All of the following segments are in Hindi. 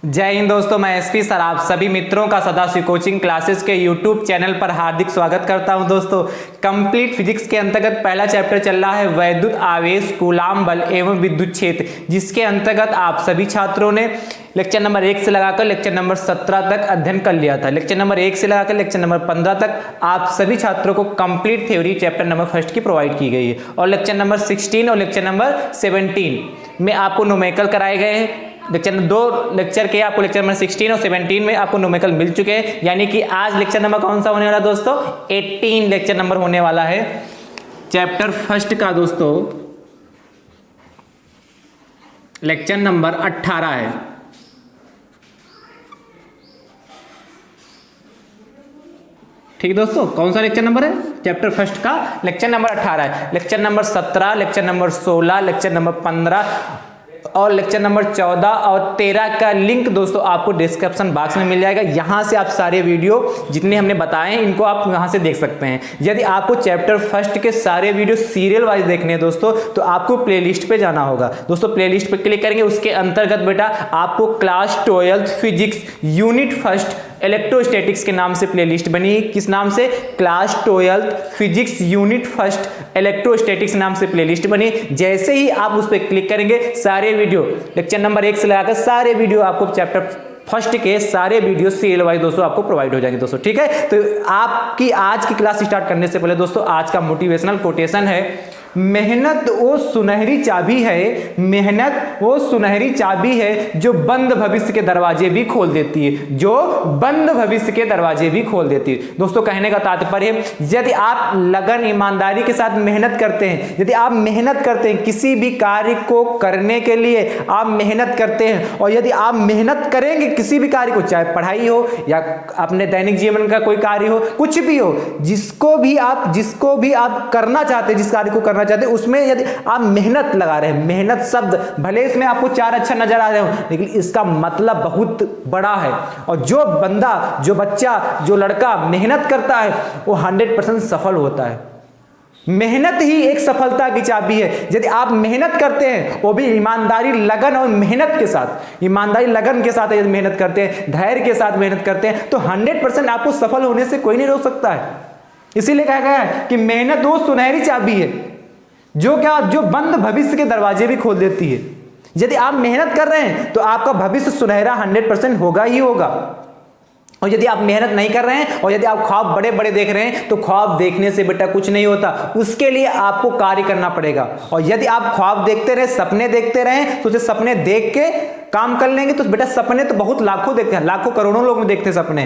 जय हिंद दोस्तों, मैं एसपी सर आप सभी मित्रों का सदाशिव कोचिंग क्लासेस के यूट्यूब चैनल पर हार्दिक स्वागत करता हूं। दोस्तों, कंप्लीट फिजिक्स के अंतर्गत पहला चैप्टर चल रहा है वैद्युत आवेश, कूलाम बल एवं विद्युत क्षेत्र, जिसके अंतर्गत आप सभी छात्रों ने लेक्चर नंबर 1 से लगाकर लेक्चर नंबर 17 तक अध्ययन कर लिया था। लेक्चर नंबर 1 से लगाकर लेक्चर नंबर 15 तक आप सभी छात्रों को complete theory chapter number first की प्रोवाइड की गई है और लेक्चर नंबर 16 और लेक्चर नंबर 17 में आपको न्यूमेरिकल कराए गए हैं। दो लेक्चर के आपको लेक्चर नंबर 16 और 17 में आपको न्यूमेरिकल मिल चुके हैं, यानी कि आज लेक्चर नंबर कौन सा होने वाला दोस्तों? 18 लेक्चर नंबर होने वाला है चैप्टर फर्स्ट का। दोस्तों, लेक्चर नंबर 18 है। ठीक है दोस्तों, कौन सा लेक्चर नंबर है? चैप्टर फर्स्ट का लेक्चर नंबर 18 है। Lecture number 17, lecture number 16, lecture number 15 और लेक्चर नंबर 14 और 13 का लिंक दोस्तों आपको डिस्क्रिप्शन बॉक्स में मिल जाएगा। यहां से आप सारे वीडियो जितने हमने बताए हैं इनको आप यहां से देख सकते हैं। यदि आपको चैप्टर फर्स्ट के सारे वीडियो सीरियल वाइज देखने हैं दोस्तों, तो आपको प्लेलिस्ट पे जाना होगा। दोस्तों, प्लेलिस्ट पे क्लिक करेंगे, उसके अंतर्गत बेटा आपको class 12 physics unit first electrostatics के नाम से प्लेलिस्ट बनी। किस नाम से? Class 12 physics unit first electrostatics नाम से प्लेलिस्ट बनी। जैसे ही आप उस पर क्लिक करेंगे, सारे वीडियो लेक्चर नंबर 1 से लगाकर सारे वीडियो आपको चैप्टर फर्स्ट के सारे वीडियो सीरियल वाइज दोस्तों आपको प्रोवाइड हो जाएंगे दोस्तों। ठीक है, तो आपकी आज की क्लास स्टार्ट करने से पहले दोस्तों आज का मोटिवेशनल कोटेशन है, मेहनत वो सुनहरी चाबी है, मेहनत वो सुनहरी चाबी है जो बंद भविष्य के दरवाजे भी खोल देती है, जो बंद भविष्य के दरवाजे भी खोल देती है। दोस्तों, कहने का तात्पर्य है, यदि आप लगन ईमानदारी के साथ मेहनत करते हैं, यदि आप मेहनत करते हैं किसी भी कार्य को करने के लिए आप मेहनत करते हैं, और यदि आप मेहनत करेंगे किसी भी कार्य को, चाहे पढ़ाई हो या अपने दैनिक जीवन का कोई कार्य हो, कुछ भी हो, जिसको भी आप करना चाहते हैं, जिस कार्य को चाहते हैं उसमें यदि आप मेहनत लगा रहे हैं, मेहनत शब्द भले इसमें आपको 4 अक्षर नजर आ रहे हो, लेकिन इसका मतलब बहुत बड़ा है। और जो बंदा, जो बच्चा, जो लड़का मेहनत करता है वो 100% सफल होता है। मेहनत ही एक सफलता की चाबी है। यदि आप मेहनत करते हैं, वो भी ईमानदारी, लगन और मेहनत के साथ, ईमानदारी लगन के साथ यदि मेहनत करते हैं, धैर्य के साथ मेहनत करते हैं, तो 100% आपको सफल होने से कोई नहीं रोक सकता है। इसीलिए कहा गया है कि मेहनत वो सुनहरी चाबी है जो बंद भविष्य के दरवाजे भी खोल देती है। यदि आप मेहनत कर रहे हैं तो आपका भविष्य सुनहरा 100% होगा ही होगा। और यदि आप मेहनत नहीं कर रहे हैं और यदि आप ख्वाब बड़े बड़े देख रहे हैं, तो ख्वाब देखने से बेटा कुछ नहीं होता, उसके लिए आपको कार्य करना पड़ेगा। और यदि आप ख्वाब देखते रहे, सपने देखते रहे, तो सपने देख के काम कर लेंगे, तो बेटा सपने तो बहुत लाखों देखते हैं, लाखों करोड़ों लोग देखते हैं सपने,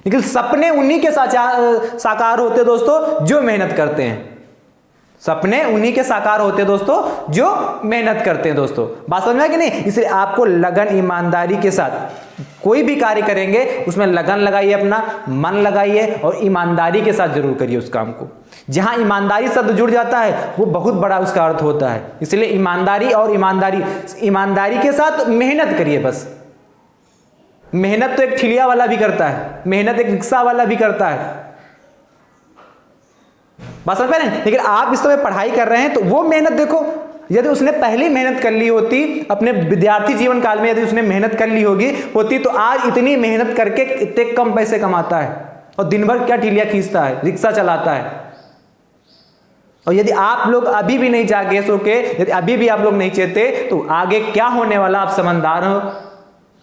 लेकिन सपने उन्हीं के साकार होते दोस्तों जो मेहनत करते हैं। सपने उन्हीं के साकार होते हैं दोस्तों जो मेहनत करते हैं। दोस्तों, बात समझ में आई कि नहीं? इसलिए आपको लगन ईमानदारी के साथ कोई भी कार्य करेंगे उसमें लगन लगाइए, अपना मन लगाइए और ईमानदारी के साथ जरूर करिए उस काम को। जहां ईमानदारी शब्द जुड़ जाता है वो बहुत बड़ा उसका अर्थ होता है। इसलिए ईमानदारी और ईमानदारी के साथ मेहनत करिए। बस मेहनत तो एक ठिलिया वाला भी करता है, मेहनत एक रिक्शा वाला भी करता है, बात समझ पा रहे हैं? लेकिन आप इस समय पढ़ाई कर रहे हैं तो वो मेहनत देखो, यदि उसने पहले मेहनत कर ली होती, अपने विद्यार्थी जीवन काल में यदि उसने मेहनत कर ली होती तो आज इतनी मेहनत करके इतने कम पैसे कमाता है और दिन भर क्या ठिलिया खींचता है, रिक्शा चलाता है। और यदि आप लोग अभी भी नहीं जागे सो के, यदि अभी भी आप लोग नहीं चेते, तो आगे क्या होने वाला आप समझदार हो।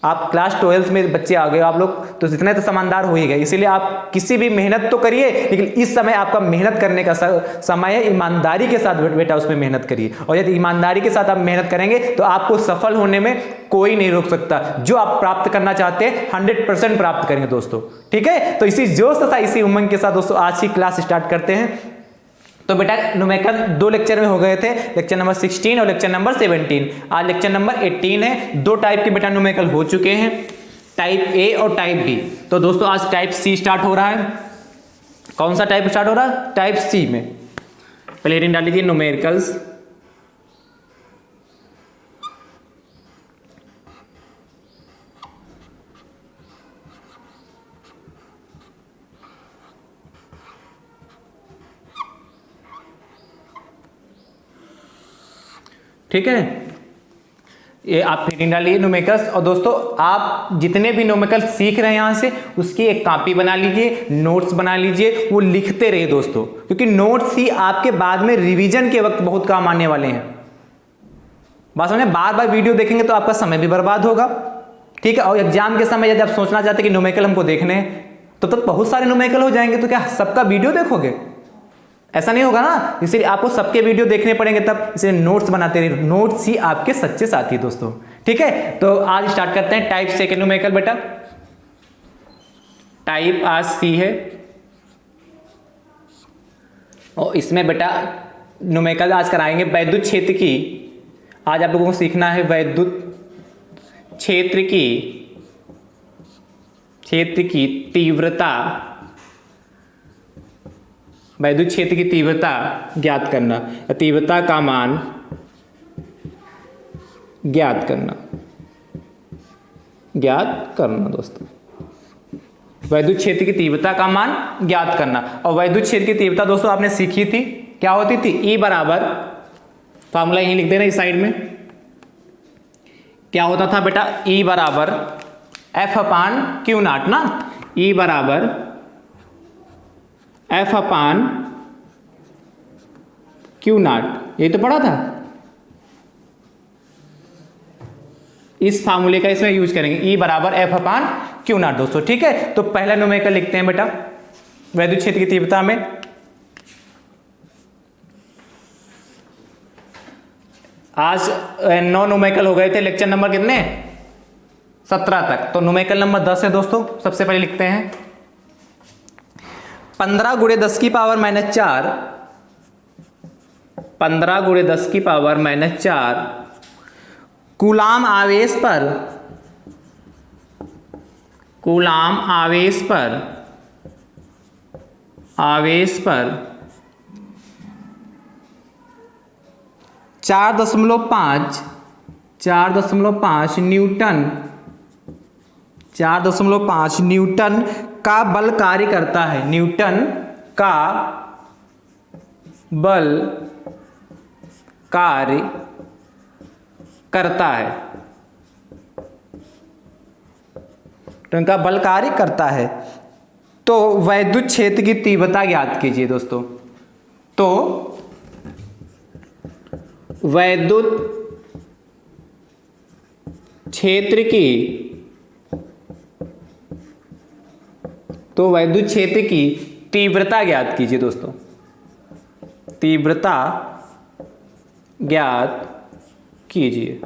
आप क्लास 12 में बच्चे आ गए आप लोग, तो इतने तो समझदार हो ही गए। इसीलिए आप किसी भी मेहनत तो करिए, लेकिन इस समय आपका मेहनत करने का समय है। ईमानदारी के साथ बेटा उसमें मेहनत करिए, और यदि ईमानदारी के साथ आप मेहनत करेंगे तो आपको सफल होने में कोई नहीं रोक सकता। जो आप प्राप्त करना चाहते हैं 100% प्राप्त करेंगे दोस्तों। ठीक है, तो इसी जोश तथा इसी उमंग के साथ दोस्तों आज की क्लास स्टार्ट करते हैं। तो बेटा न्यूमेरिकल 2 लेक्चर में हो गए थे, लेक्चर नंबर 16 और लेक्चर नंबर 17। आज लेक्चर नंबर 18 है। 2 टाइप के बेटा न्यूमेरिकल हो चुके हैं, टाइप ए और टाइप बी। तो दोस्तों आज टाइप सी स्टार्ट हो रहा है। कौन सा टाइप स्टार्ट हो रहा है? टाइप सी में पहले हेडिंग डाल लीजिए न्यूमेरिकल्स। ठीक है, ये आप फिटिंग डालिए न्यूमेरिकल्स। और दोस्तों आप जितने भी न्यूमेरिकल सीख रहे हैं यहाँ से, उसकी एक कॉपी बना लीजिए, नोट्स बना लीजिए, वो लिखते रहिए दोस्तों, क्योंकि नोट्स ही आपके बाद में रिवीजन के वक्त बहुत काम आने वाले हैं। बात समझे, बार बार वीडियो देखेंगे तो आपका समय भी बर्बाद होगा, ठीक है। और एग्जाम के समय यदि आप सोचना चाहते हैं कि न्यूमेरिकल हमको देखने हैं, तो बहुत सारे न्यूमेरिकल हो जाएंगे, तो क्या सबका वीडियो देखोगे? ऐसा नहीं होगा ना, इसलिए आपको सबके वीडियो देखने पड़ेंगे, तब इसलिए नोट्स बनाते रहिए। नोट्स ही आपके सच्चे साथी दोस्तों, ठीक है। तो आज स्टार्ट करते हैं टाइप सेकंड न्यूमेरिकल। बेटा टाइप आज सी है, और इसमें बेटा न्यूमेरिकल आज कराएंगे वैद्युत क्षेत्र की। आज आप लोगों को सीखना है वैद्युत क्षेत्र की तीव्रता, वैद्युत क्षेत्र की तीव्रता ज्ञात करना, तीव्रता का मान ज्ञात करना दोस्तों। वैद्युत क्षेत्र की तीव्रता का मान ज्ञात करना। और वैद्युत क्षेत्र की तीव्रता दोस्तों आपने सीखी थी, क्या होती थी? E बराबर, फॉर्मूला यहीं लिख देना इस साइड में। क्या होता था बेटा? E बराबर F अपान क्यू नॉट ना। E बराबर F अपान क्यू नॉट, यही तो पढ़ा था। इस फार्मूले का इसमें यूज करेंगे, E बराबर F अपान क्यू नॉट दोस्तों, ठीक है। तो पहला न्यूमेरिकल लिखते हैं बेटा वैद्युत क्षेत्र की तीव्रता में। आज 9 न्यूमेरिकल हो गए थे, लेक्चर नंबर कितने? 17 तक। तो न्यूमेरिकल नंबर 10 है दोस्तों। सबसे पहले लिखते हैं 15 गुणे 10 की पावर माइनस 4, 15 गुणे 10 की पावर माइनस 4 कूलाम आवेश पर, कूलाम आवेश पर 4.5 न्यूटन, 4.5 न्यूटन का बल कार्य करता है। न्यूटन का बल कार्य करता है, न्यूटन का बल कार्य करता है। तो वैद्युत क्षेत्र की तीव्रता ज्ञात कीजिए दोस्तों। तो वैद्युत क्षेत्र की तीव्रता ज्ञात कीजिए दोस्तों। तीव्रता ज्ञात कीजिए।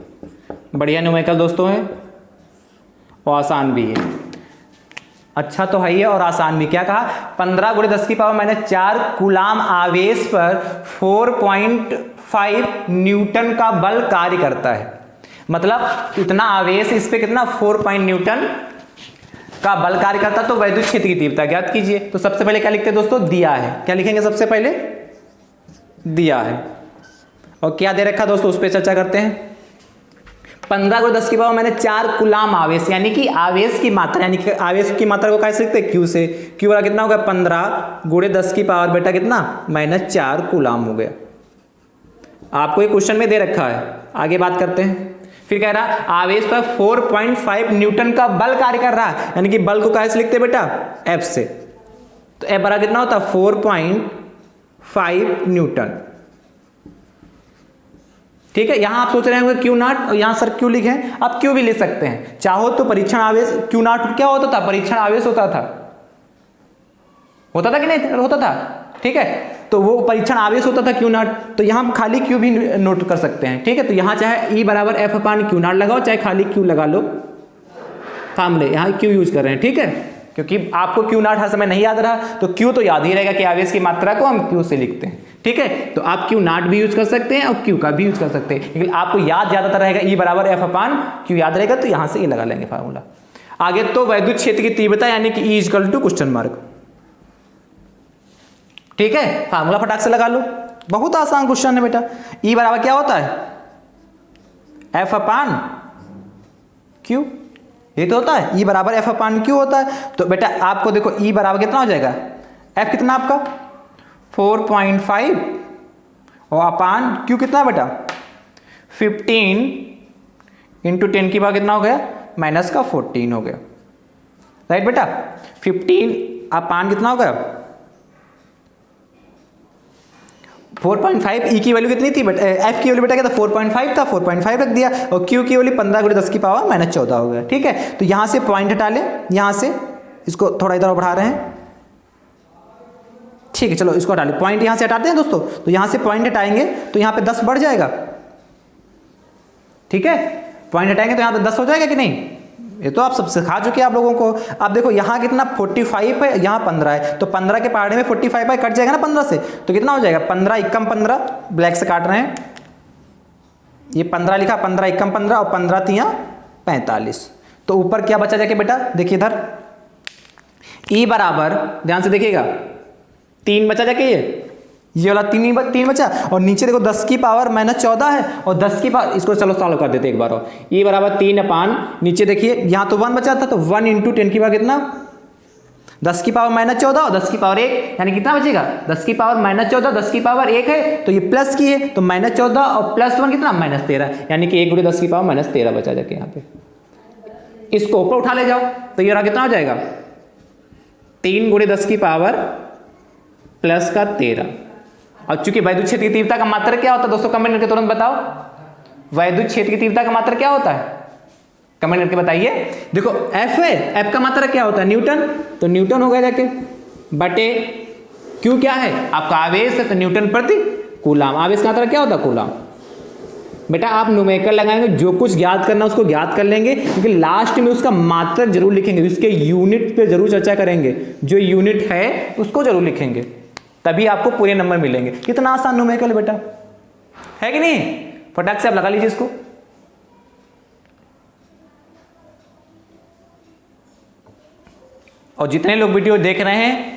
बढ़िया न्यूमेरिकल दोस्तों है, और आसान भी है। अच्छा तो है ही है और आसान भी। क्या कहा? 15 गुणे 10 की पावर माइनस 4 कूलाम आवेश पर 4.5 न्यूटन का बल कार्य करता है। मतलब इतना आवेश, इस पे कितना? 4 न्यूटन का बल कार्य करता है। तो वैद्युत क्षेत्र की तीव्रता ज्ञात कीजिए। तो सबसे पहले क्या लिखते हैं दोस्तों? दिया है। क्या लिखेंगे सबसे पहले? दिया है। और क्या दे रखा दोस्तों, उस पर चर्चा करते हैं। 15 गुणे 10 की पावर माइनस 4 कूलाम आवेश, यानी कि आवेश की मात्रा, यानी कि आवेश की मात्रा को कैसे लिखते हैं? क्यू से। क्यू वाला कितना होगा? 15 गुणे 10 की पावर बेटा कितना? -4 कूलाम हो गया। आपको एक क्वेश्चन में दे रखा है, आगे बात करते हैं। फिर कह रहा आवेश पर 4.5 न्यूटन का बल कार्य कर रहा है, यानी कि बल को कैसे लिखते बेटा? F से। तो F बराबर कितना होता है? 4.5 न्यूटन, ठीक है। यहां आप सोच रहे होंगे क्यू नॉट, और यहां सर क्यू लिखे। आप क्यू भी लिख सकते हैं, चाहो तो परीक्षण आवेश। क्यू नॉट क्या होता था? परीक्षण आवेश होता था कि नहीं होता था? ठीक है, तो वो परीक्षण आवेश होता था क्यू नॉट। तो यहां खाली क्यू भी नोट कर सकते हैं, ठीक है। तो यहां चाहे E बराबर F अपान क्यू नॉट लगाओ, चाहे खाली क्यू लगा लो। फार्मूले यहां क्यू यूज कर रहे हैं, ठीक है, क्योंकि आपको क्यू नॉट हर समय नहीं याद रहा, तो क्यू तो याद ही रहेगा कि आवेश की मात्रा को हम क्यू से लिखते हैं, ठीक है। तो आप क्यू नॉट भी यूज कर सकते हैं और क्यू का भी यूज कर सकते हैं, लेकिन आपको याद ज्यादातर रहेगा E बराबर F अपान क्यू याद रहेगा, तो यहां से ये लगा लेंगे फार्मूला। आगे तो वैद्युत क्षेत्र की तीव्रता यानी कि E equal to question mark, ठीक है। फार्मूला फटाक से लगा लो, बहुत आसान क्वेश्चन है बेटा। E बराबर क्या होता है? F अपान क्यू, ये तो होता है। E बराबर F अपान क्यू होता है। तो बेटा आपको देखो E बराबर कितना हो जाएगा? F कितना आपका? 4.5 और अपान क्यू कितना बेटा? 15 इंटू 10 की पावर कितना हो गया, माइनस का 14 हो गया, राइट बेटा। 15 अपान कितना हो गया 4.5। ई की वैल्यू कितनी थी बट एफ की वैल्यू बेटा क्या था 4.5 था, 4.5 रख दिया, और क्यू की वैल्यू 15 × 10 की पावर माइनस 14 हो गया, ठीक है। तो यहां से पॉइंट हटा ले, यहां से इसको थोड़ा इधर बढ़ा रहे हैं, ठीक है, चलो इसको हटा ले, पॉइंट यहां से हटाते हैं दोस्तों। तो यहां से पॉइंट हटाएंगे तो यहां पे 10 बढ़ जाएगा, ठीक है, पॉइंट हटाएंगे तो यहां पे 10 हो जाएगा कि नहीं, ये तो आप सब सिखा चुके हैं आप लोगों को। अब देखो यहाँ कितना 45 है, यहाँ 15 है, तो 15 के पहाड़े में 45 है, कट जाएगा ना 15 से, तो कितना हो जाएगा 15 × 15, ब्लैक से काट रहे हैं, ये 15 लिखा, 15 × 15 और 15 × 3 45। तो ऊपर क्या बचा जाके बेटा, देखिए इधर ई बराबर, ध्यान से देखिएगा 3 बचा जाके, ये वाला 3 बचा, और नीचे देखो 10 की पावर माइनस 14 है, और 10 की पावर, इसको चलो सॉल्व कर देते एक बार और। ये बराबर 3 अपान, नीचे देखिए यहाँ तो 1 बचा था, तो 1 × 10 की पावर कितना 10 की पावर माइनस 14 और 10 की पावर 1, यानी कितना बचेगा 10 की पावर माइनस 14, 10 की पावर 1 है, तो ये प्लस की है, तो माइनस 14 और प्लस 1 कितना माइनस 13, यानी कि 1 × 10 की पावर माइनस 13 बचा जाके यहाँ पे। इसको ऊपर उठा ले जाओ, तो ये कितना हो जाएगा 3 × 10 की पावर प्लस का 13। और चूंकि वैद्युत क्षेत्र की तीव्रता का मात्रक क्या होता है दोस्तों, कमेंट करके तुरंत बताओ, वैद्युत क्षेत्र की तीव्रता का मात्रक क्या होता है, कमेंट करके बताइए। देखो एफ है, एफ का मात्रक क्या होता है न्यूटन, तो न्यूटन हो गया जाके, बटे क्यू क्या है आपका आवेश है, तो न्यूटन प्रति कूलाम, आवेश का मात्रक क्या होता है कूलाम। बेटा आप न्यूमेरिकल लगाएंगे, जो कुछ ज्ञात करना उसको ज्ञात कर लेंगे, क्योंकि लास्ट में उसका मात्रक जरूर लिखेंगे, उसके यूनिट पे जरूर चर्चा करेंगे, जो यूनिट है उसको जरूर लिखेंगे, तभी आपको पूरे नंबर मिलेंगे। कितना आसान न्यूमेरिकल बेटा है कि नहीं, फटाक से आप लगा लीजिए इसको। और जितने लोग वीडियो देख रहे हैं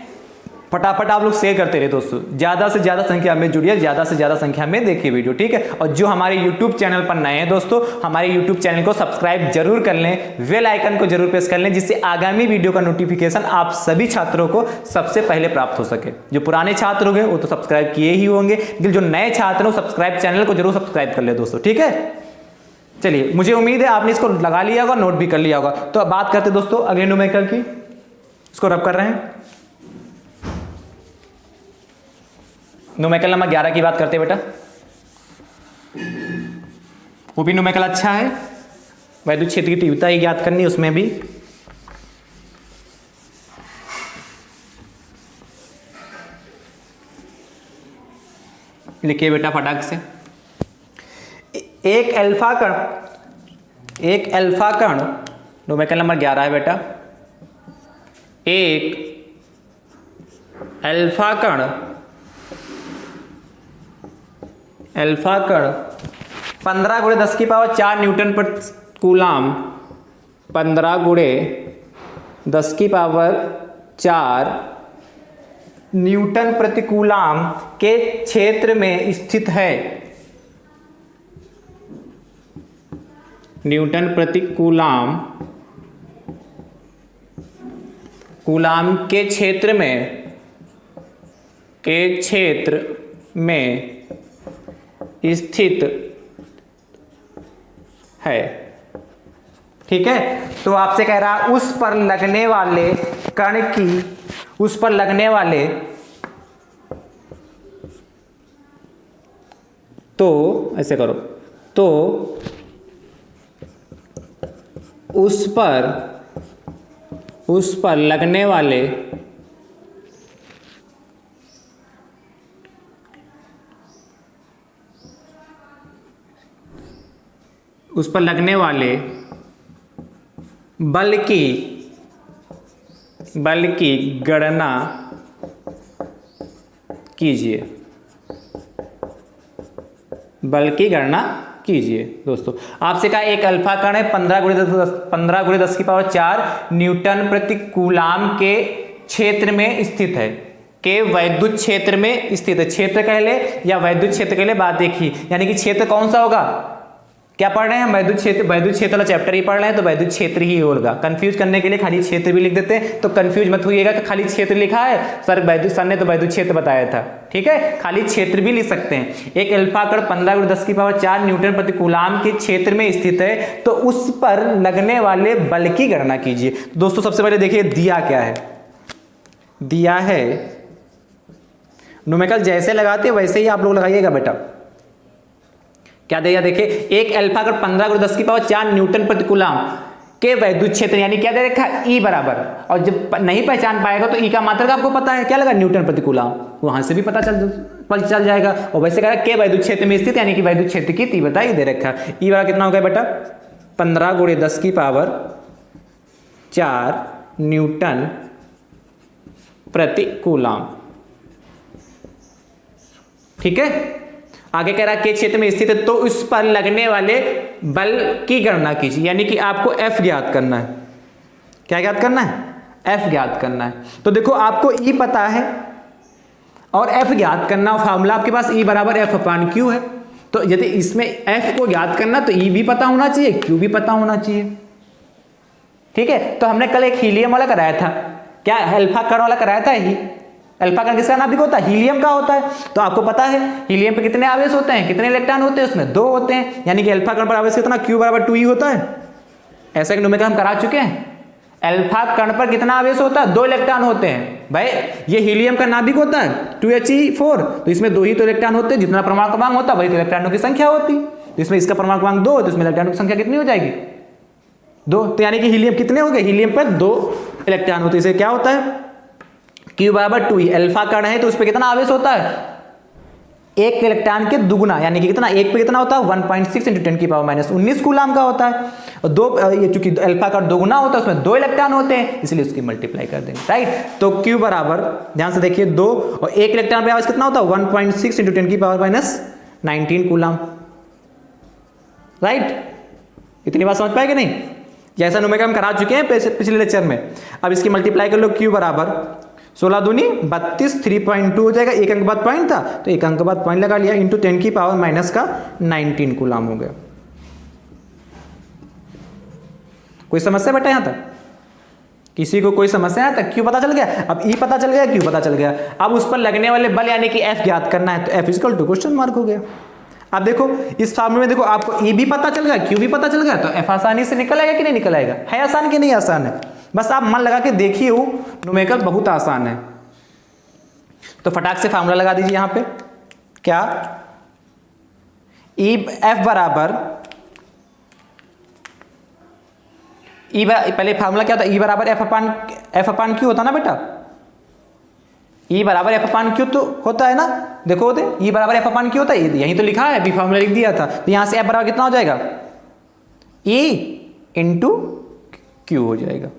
फटाफट आप लोग शेयर करते रहे दोस्तों, ज्यादा से ज्यादा संख्या में जुड़िए, ज्यादा से ज्यादा संख्या में देखिए वीडियो, ठीक है। और जो हमारे YouTube चैनल पर नए हैं दोस्तों, हमारे YouTube चैनल को सब्सक्राइब जरूर कर लें, बेल आइकन को जरूर प्रेस कर लें, जिससे आगामी वीडियो का नोटिफिकेशन आप सभी छात्रों को सबसे पहले प्राप्त हो सके। जो पुराने छात्र होंगे वो तो सब्सक्राइब किए ही होंगे, लेकिन जो नए छात्र हो सब्सक्राइब चैनल को जरूर सब्सक्राइब कर ले दोस्तों, ठीक है। चलिए मुझे उम्मीद है आपने इसको लगा लिया होगा, नोट भी कर लिया होगा। तो अब बात करते दोस्तों अगले न्यूमेरिकल की, इसको रब कर रहे हैं, न्यूमेरिकल नंबर 11 की बात करते हैं बेटा। वो भी न्यूमेरिकल अच्छा है, वैद्युत क्षेत्र की तीव्रता ही ज्ञात करनी, उसमें भी लिखिए बेटा फटाक से। एक अल्फा कण न्यूमेरिकल नंबर 11 है बेटा। एक अल्फा कण 15 × 10 की पावर 4 न्यूटन पर कूलाम, 15 × 10 की पावर 4 न्यूटन प्रति कूलाम के क्षेत्र में स्थित है। न्यूटन प्रति कूलाम के क्षेत्र में स्थित है, ठीक है। तो आपसे कह रहा उस पर लगने वाले कण की, उस पर लगने वाले, तो ऐसे करो, तो उस पर लगने वाले बल की गणना कीजिए, बल की गणना कीजिए दोस्तों। आपसे कहा एक अल्फा कण है, 15 × 10 की पावर 4 न्यूटन प्रति कूलाम के क्षेत्र में स्थित है, के वैद्युत क्षेत्र में स्थित है। क्षेत्र कह ले या वैद्युत क्षेत्र कह ले, बात एक ही, यानी कि क्षेत्र कौन सा होगा, क्या पढ़ रहे हैं हम? वैद्युत क्षेत्र वाला चैप्टर ही पढ़ रहे हैं, तो वैद्युत क्षेत्र ही होगा। कंफ्यूज करने के लिए खाली क्षेत्र भी लिख देते हैं, तो कंफ्यूज मत होइएगा कि खाली क्षेत्र लिखा है सर, सर ने तो वैद्युत क्षेत्र बताया था। ठीक है, खाली क्षेत्र भी लिख सकते हैं। एक अल्फा कण 10⁻⁴ न्यूटन प्रति कूलाम के क्षेत्र में स्थित है, तो उस पर लगने वाले बल की गणना कीजिए। दोस्तों सबसे पहले देखिए दिया क्या है। दिया है न्यूमेरिकल जैसे लगाते हैं वैसे ही आप लोग लगाइएगा बेटा। क्या दिया देखिए, एक अल्फा कण 10⁻⁴ न्यूटन प्रति कूलाम के वैद्युत क्षेत्र, यानी क्या दे रखा है, ई बराबर। और जब नहीं पहचान पाएगा तो ई का मात्रक आपको पता है, क्या लगा, न्यूटन प्रति कूलाम, वहां से भी पता चल जाएगा। और वैसे कह रहा है के वैद्युत क्षेत्र में स्थित, यानी कि वैद्युत क्षेत्र की तीव्रता ये दे रखा है। ई बराबर कितना हो गया बेटा, 15 × 10⁻⁴ न्यूटन प्रति कूलाम। ठीक है, आगे कह रहा है के क्षेत्र में स्थित है, तो उस पर लगने वाले बल की गणना कीजिए, यानी कि आपको F ज्ञात करना है। क्या ज्ञात करना है, F ज्ञात करना है। तो देखो आपको E पता है और F ज्ञात करना, फॉर्मूला आपके पास E = F/Q है। तो यदि इसमें F को ज्ञात करना तो E भी पता होना चाहिए, Q भी पता होना चाहिए। ठीक है, तो हमने कल एक हीलियम वाला कराया था, क्या अल्फा कण वाला कराया था। ही अल्फा कण किसका नाभिक होता है, हीलियम का होता है। तो आपको पता है हीलियम पे कितने आवेश होते हैं, कितने इलेक्ट्रॉन होते हैं, उसमें 2 होते हैं, यानी कि अल्फा कण पर आवेश कितना, Q = 2E होता है। ऐसा एक न्यूमेरिकल हम करा चुके हैं। अल्फा कण पर कितना आवेश होता है, 2 इलेक्ट्रॉन होते हैं। भाई ये हीलियम का नाभिक होता है 2He4, तो इसमें 2 ही तो इलेक्ट्रॉन होते हैं, जितना परमाणु क्रमांक होता है वही तो इलेक्ट्रॉनों की संख्या होती। तो इसमें इसका परमाणु क्रमांक 2, तो इसमें इलेक्ट्रॉनों की संख्या कितनी हो जाएगी, 2। तो यानी कि हीलियम कितने हो गए, हीलियम पर 2 इलेक्ट्रॉन होते हैं। इसे क्या होता है, Q = 2E। अल्फा कण है तो उस पर कितना आवेश होता है, 1 इलेक्ट्रॉन के दुगुना, यानी कि कितना, 1 पे कितना होता है, 1.6 × 10⁻⁻19 कूलाम का होता है। और 2 ये चूंकि अल्फा कण दोगुना होता है उसमें 2 इलेक्ट्रॉन होते हैं, इसलिए उसकी मल्टीप्लाई कर देंगे। राइट, तो Q बराबर, ध्यान से देखिए, 2 और 1 इलेक्ट्रॉन पे आवेश कितना होता है, 1.6 × 10⁻⁻19 कूलाम। राइट, इतनी बात समझ पाए कि नहीं, जैसा न्यूमेरिकल हम करा चुके हैं पिछले लेक्चर में। अब इसकी मल्टीप्लाई कर लो, Q बराबर 16 दूनी 32, 3.2 हो जाएगा, 1 अंक बाद पॉइंट था तो 1 अंक बाद पॉइंट लगा लिया, इंटू 10⁻⁻19 कूलाम हो गया। कोई समस्या बेटा यहां तक, किसी को कोई समस्या यहां तक? क्यों पता चल गया, अब ई पता चल गया, क्यों पता चल गया। अब उस पर लगने वाले बल यानी कि F ज्ञात करना है, तो F = क्वेश्चन मार्क हो गया। अब देखो इस फार्मूले में देखो आपको ई भी पता चल गया, क्यू भी पता चल गया, तो F आसानी से निकल आएगा कि नहीं निकल आएगा, है आसान कि नहीं आसान है। बस आप मन लगा के देखिए, न्यूमेरिकल बहुत आसान है। तो फटाक से फार्मूला लगा दीजिए यहां पे, क्या F बराबर पहले फार्मूला क्या होता है, E = F/Q होता ना बेटा, E = F/Q तो होता है ना, देखो होते E = F/Q होता है, यही तो लिखा है, अभी फार्मूला लिख दिया था। तो यहां से F बराबर कितना हो जाएगा, E × Q हो जाएगा।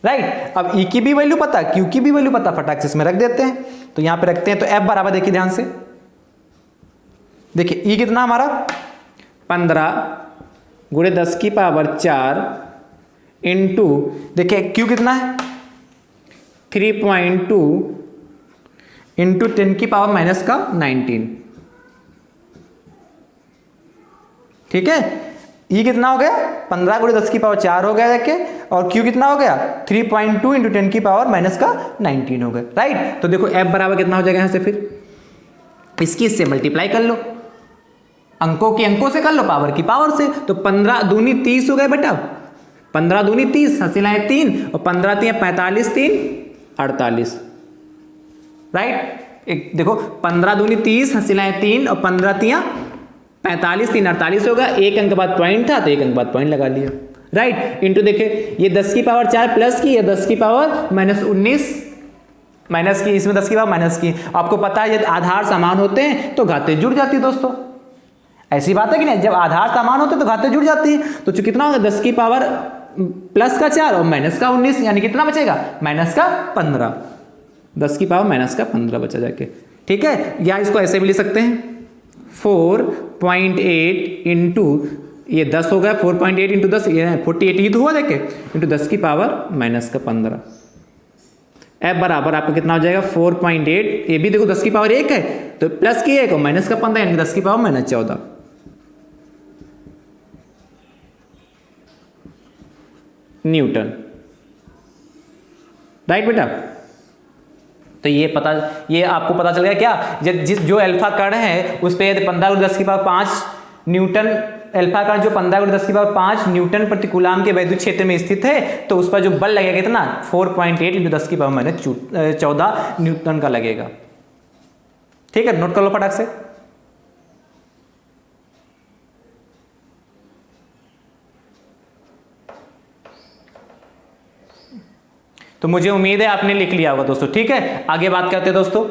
राइट, अब E की भी वैल्यू पता, Q की भी वैल्यू पता, फटाक से इसमें रख देते हैं। तो यहां पे रखते हैं, तो F बराबर देखिए ध्यान से, देखिए E कितना हमारा 15 × 10⁻⁴ इंटू, देखिए Q कितना है 3.2 इंटू 10⁻⁻19। ठीक है, E कितना हो गया 15 × 10⁻⁴ हो गया देखे, और Q कितना हो गया 3.2 इंटू 10⁻⁻19 हो गया। राइट, तो देखो F बराबर कितना हो जाएगा, यहां से फिर इसकी इससे मल्टीप्लाई कर लो, अंकों की अंकों से कर लो, पावर की पावर से। तो 15 दूनी 30 हो गए बेटा, 15 दूनी 30, हंसिलाएं 3, और 15 3 45, 3 48। राइट, एक देखो 15 दूनी 30, हंसिलाएं 3, और 15 3 45, 3 48 होगा, 1 अंक बाद पॉइंट था तो 1 अंक बाद पॉइंट लगा लिया। राइट, इंटू देखिए ये 10⁻⁴ प्लस की, ये 10⁻⁻19 माइनस की, इसमें 10⁻⁻ की। आपको पता है जब आधार समान होते हैं तो घातें जुड़ जाती है दोस्तों, ऐसी बात है कि नहीं, जब आधार समान होते हैं तो घातें जुड़ जाती है। तो कितना होगा 10⁻+4 और -19, यानी कितना बचेगा -15, 10⁻⁻15 बचा जाके। ठीक है, या इसको ऐसे भी लिख सकते हैं 4.8 इंटू ये 10 हो गया, 4.8 इंटू 10 ये 48 ही तो हुआ देखे, इंटू 10⁻⁻15। F बराबर आपका कितना हो जाएगा 4.8, ये भी देखो 10⁻1 है तो प्लस की 1 और -15 यानी 10⁻⁻14। न्यूटन। राइट बेटा, तो ये आपको पता चल गया क्या, जो अल्फा कण है उस पर यदि 10⁻⁵ न्यूटन, अल्फा कण जो 10⁻⁵ न्यूटन प्रति कूलाम के वैद्युत क्षेत्र में स्थित है, तो उस पर जो बल लगेगा कितना, 4.8 × 10⁻14 न्यूटन का लगेगा। ठीक है, नोट कर लो फटाक से। तो मुझे उम्मीद है आपने लिख लिया होगा दोस्तों। ठीक है, आगे बात करते हैं दोस्तों।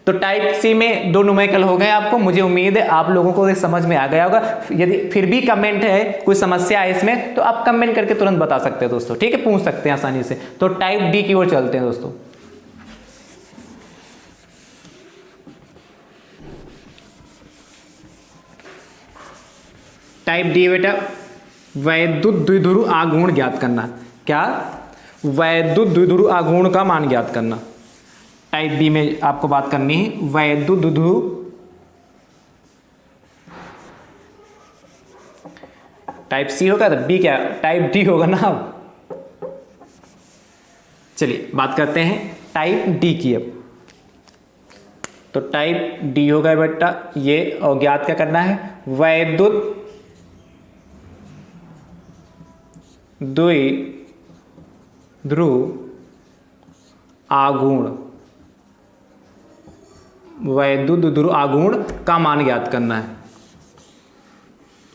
तो टाइप सी में 2 न्यूमेरिकल हो गए आपको, मुझे उम्मीद है आप लोगों को समझ में आ गया होगा। यदि फिर भी कमेंट है, कोई समस्या है इसमें, तो आप कमेंट करके तुरंत बता सकते हैं दोस्तों। ठीक है, पूछ सकते हैं आसानी से। तो टाइप डी की ओर चलते हैं दोस्तों। टाइप डी बेटा, वैद्युत द्विध्रुव आघूर्ण ज्ञात करना। क्या, वैद्युत द्विध्रुव आघूर्ण का मान ज्ञात करना। टाइप बी में आपको बात करनी है वैद्युत द्विध्रुव टाइप सी होगा, तो बी क्या, टाइप डी होगा ना। चलिए बात करते हैं टाइप डी की अब। तो टाइप डी होगा बेटा ये, और ज्ञात क्या करना है, वैद्युत द्विध्रुव आघूर्ण, वैद्युत द्विध्रुव आघूर्ण का मान ज्ञात करना है।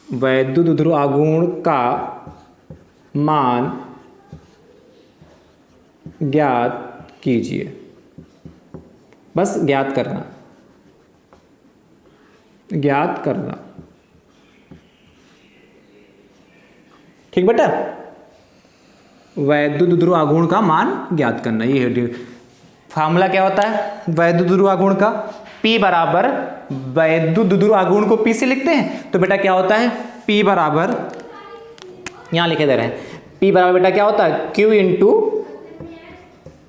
वैद्युत द्विध्रुव आघूर्ण का मान ज्ञात कीजिए, बस ज्ञात करना, ज्ञात करना। ठीक बेटा, वैद्युत द्विध्रुव आघूर्ण का मान ज्ञात करना, ये है फार्मूला। क्या होता है वैद्युत द्विध्रुव आघूर्ण का, P बराबर, वैद्युत द्विध्रुव आघूर्ण को P से लिखते हैं, तो बेटा क्या होता है, P बराबर, यहां लिखे दे रहे हैं, P बराबर बेटा क्या होता है, Q ×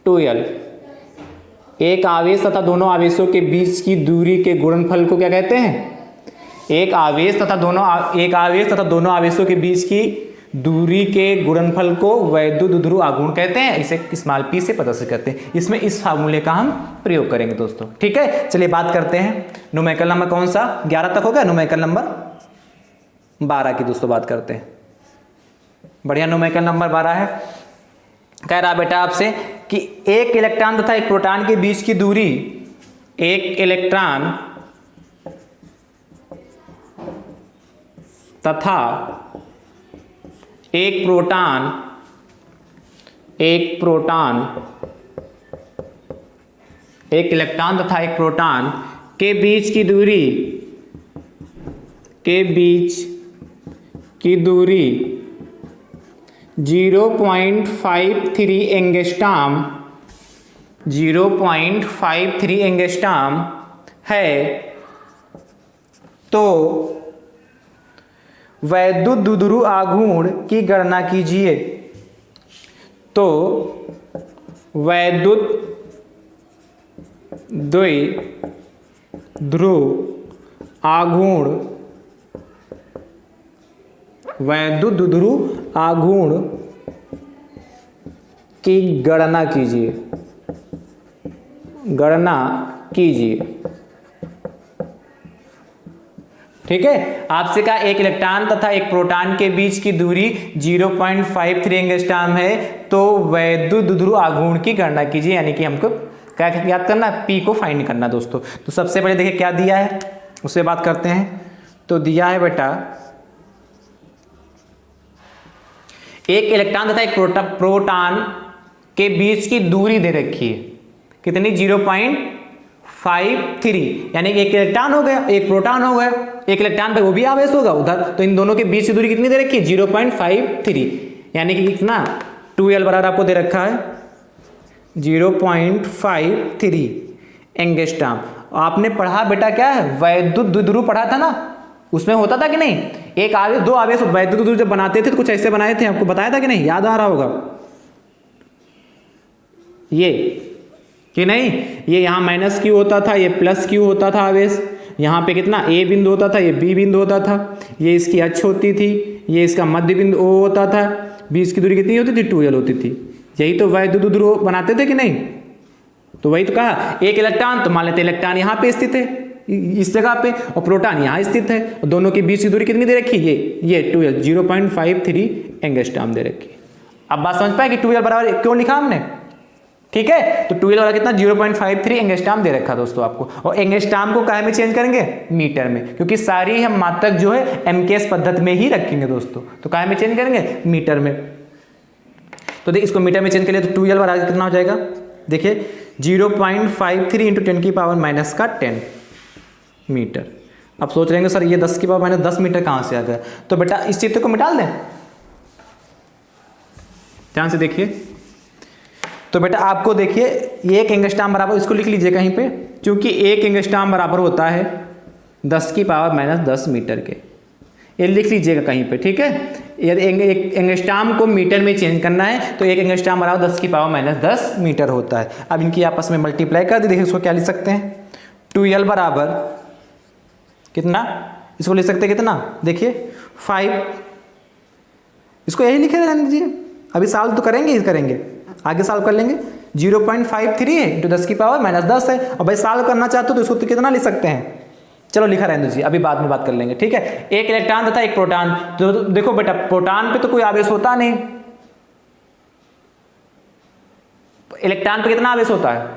2L। एक आवेश तथा दोनों आवेशों के बीच की दूरी के गुणनफल को क्या कहते हैं, एक आवेश तथा दोनों आवेशों के बीच की दूरी के गुणनफल को वैद्युत द्विध्रुव आघूर्ण कहते हैं। इसे स्मॉल p से प्रदर्शित करते हैं। इसमें इस फार्मूले का हम प्रयोग करेंगे दोस्तों। ठीक है, चलिए बात करते हैं न्यूमेरिकल नंबर कौन सा, 11 तक हो गया। न्यूमेरिकल नंबर 12 की दोस्तों बात करते हैं। बढ़िया, न्यूमेरिकल नंबर 12 है। कह रहा बेटा आपसे कि एक इलेक्ट्रॉन तथा एक प्रोटॉन के बीच की दूरी, एक इलेक्ट्रॉन तथा एक प्रोटॉन एक इलेक्ट्रॉन तथा एक प्रोटॉन के बीच की दूरी 0.53 एंगस्ट्रॉम है, तो वैद्युत द्विध्रुव आघूर्ण की गणना कीजिए। तो वैद्युत द्विध्रुव आघूर्ण की गणना कीजिए। ठीक है, आपसे कहा एक इलेक्ट्रॉन तथा एक प्रोटॉन के बीच की दूरी 0.53 एंगस्ट्रॉम है, तो वैद्युत द्विध्रुव आघूर्ण की गणना कीजिए। यानी कि हमको क्या याद करना, P को फाइंड करना दोस्तों। तो सबसे पहले देखिए क्या दिया है, उससे बात करते हैं। तो दिया है बेटा एक इलेक्ट्रॉन तथा एक प्रोटॉन के बीच की दूरी दे रखी है, कितनी, 0.53, यानी कि एक इलेक्ट्रॉन हो गया, एक प्रोटॉन हो गया, एक इलेक्ट्रॉन पे वो भी आवेश होगा उधर, तो इन दोनों के बीच की दूरी कितनी दे रखी है, 0.53, यानी कि कितना, 2L बराबर आपको दे रखा है 0.53 एंगस्ट्रॉम। आपने पढ़ा बेटा क्या है, वैद्युत द्विध्रुव पढ़ा था ना, उसमें होता था कि नहीं, एक आवेश, दो आवेश वैद्युत द्विध्रुव जब बनाते थे तो कुछ ऐसे बनाए थे, आपको बताया था कि नहीं, याद आ रहा होगा ये कि नहीं, ये यहाँ माइनस क्यू होता था, ये प्लस क्यू होता था आवेश, यहाँ पे कितना ए बिंदु होता था, ये बी बिंदु होता था, ये इसकी अक्ष होती थी, ये इसका मध्य बिंदु ओ होता था, बीच की दूरी कितनी होती थी, 2l होती थी। यही तो वैद्युत ध्रुव बनाते थे कि नहीं, तो वही तो कहा, एक इलेक्ट्रॉन तो मान लेते इलेक्ट्रॉन यहाँ पे स्थित है इस जगह पे, और प्रोटॉन यहाँ स्थित है, और दोनों के बीच की दूरी कितनी दे रखी है, ये 2l 0.53 एंगस्ट्रॉम दे रखी है। अब बात समझ पाए कि 2l बराबर क्यों लिखा हमने, ठीक है। तो 2l वाला कितना 0.53 एंगस्ट्रॉम दे रखा दोस्तों आपको, और एंगस्ट्रॉम को क्या में चेंज करेंगे, मीटर में, क्योंकि सारी हम मात्रक जो है एमकेएस पद्धति में ही रखेंगे दोस्तों, तो क्या में चेंज करेंगे, मीटर में। तो देखिए इसको मीटर में चेंज करिए तो 2l बराबर कितना हो जाएगा, देखिए 0.53 इंटू 10 की पावर माइनस का 10 मीटर। अब सोच रहे हैं सर ये 10 की पावर माइनस 10 मीटर कहाँ से आ गया, तो बेटा इस चित्र को मिटा दें, ध्यान से देखिए। तो बेटा आपको देखिए ये एक एंगस्ट्रॉम बराबर, इसको लिख लीजिए कहीं पे, क्योंकि एक एंगस्ट्रॉम बराबर होता है 10 की पावर माइनस 10 मीटर के, ये लिख लीजिएगा कहीं पे, ठीक है। यदि एक एंगस्ट्रॉम को मीटर में चेंज करना है तो एक एंगस्ट्रॉम बराबर 10 की पावर माइनस 10 मीटर होता है। अब इनकी आपस में मल्टीप्लाई कर दे, देखिए इसको क्या लिख सकते हैं, 2l बराबर कितना, इसको लिख सकते हैं कितना, देखिए 5, इसको यही लिखे रहने दीजिए, अभी सॉल्व तो करेंगे, आगे सॉल्व कर लेंगे। 0.53 है इंटू 10 की पावर माइनस 10 है, और भाई सॉल्व करना चाहते हो तो इसको तो कितना लिख सकते हैं, चलो लिखा रहने दीजिए, अभी बाद में बात कर लेंगे, ठीक है। एक इलेक्ट्रॉन तथा एक प्रोटॉन, तो देखो बेटा प्रोटॉन पे तो कोई आवेश होता नहीं, इलेक्ट्रॉन पे कितना आवेश होता है,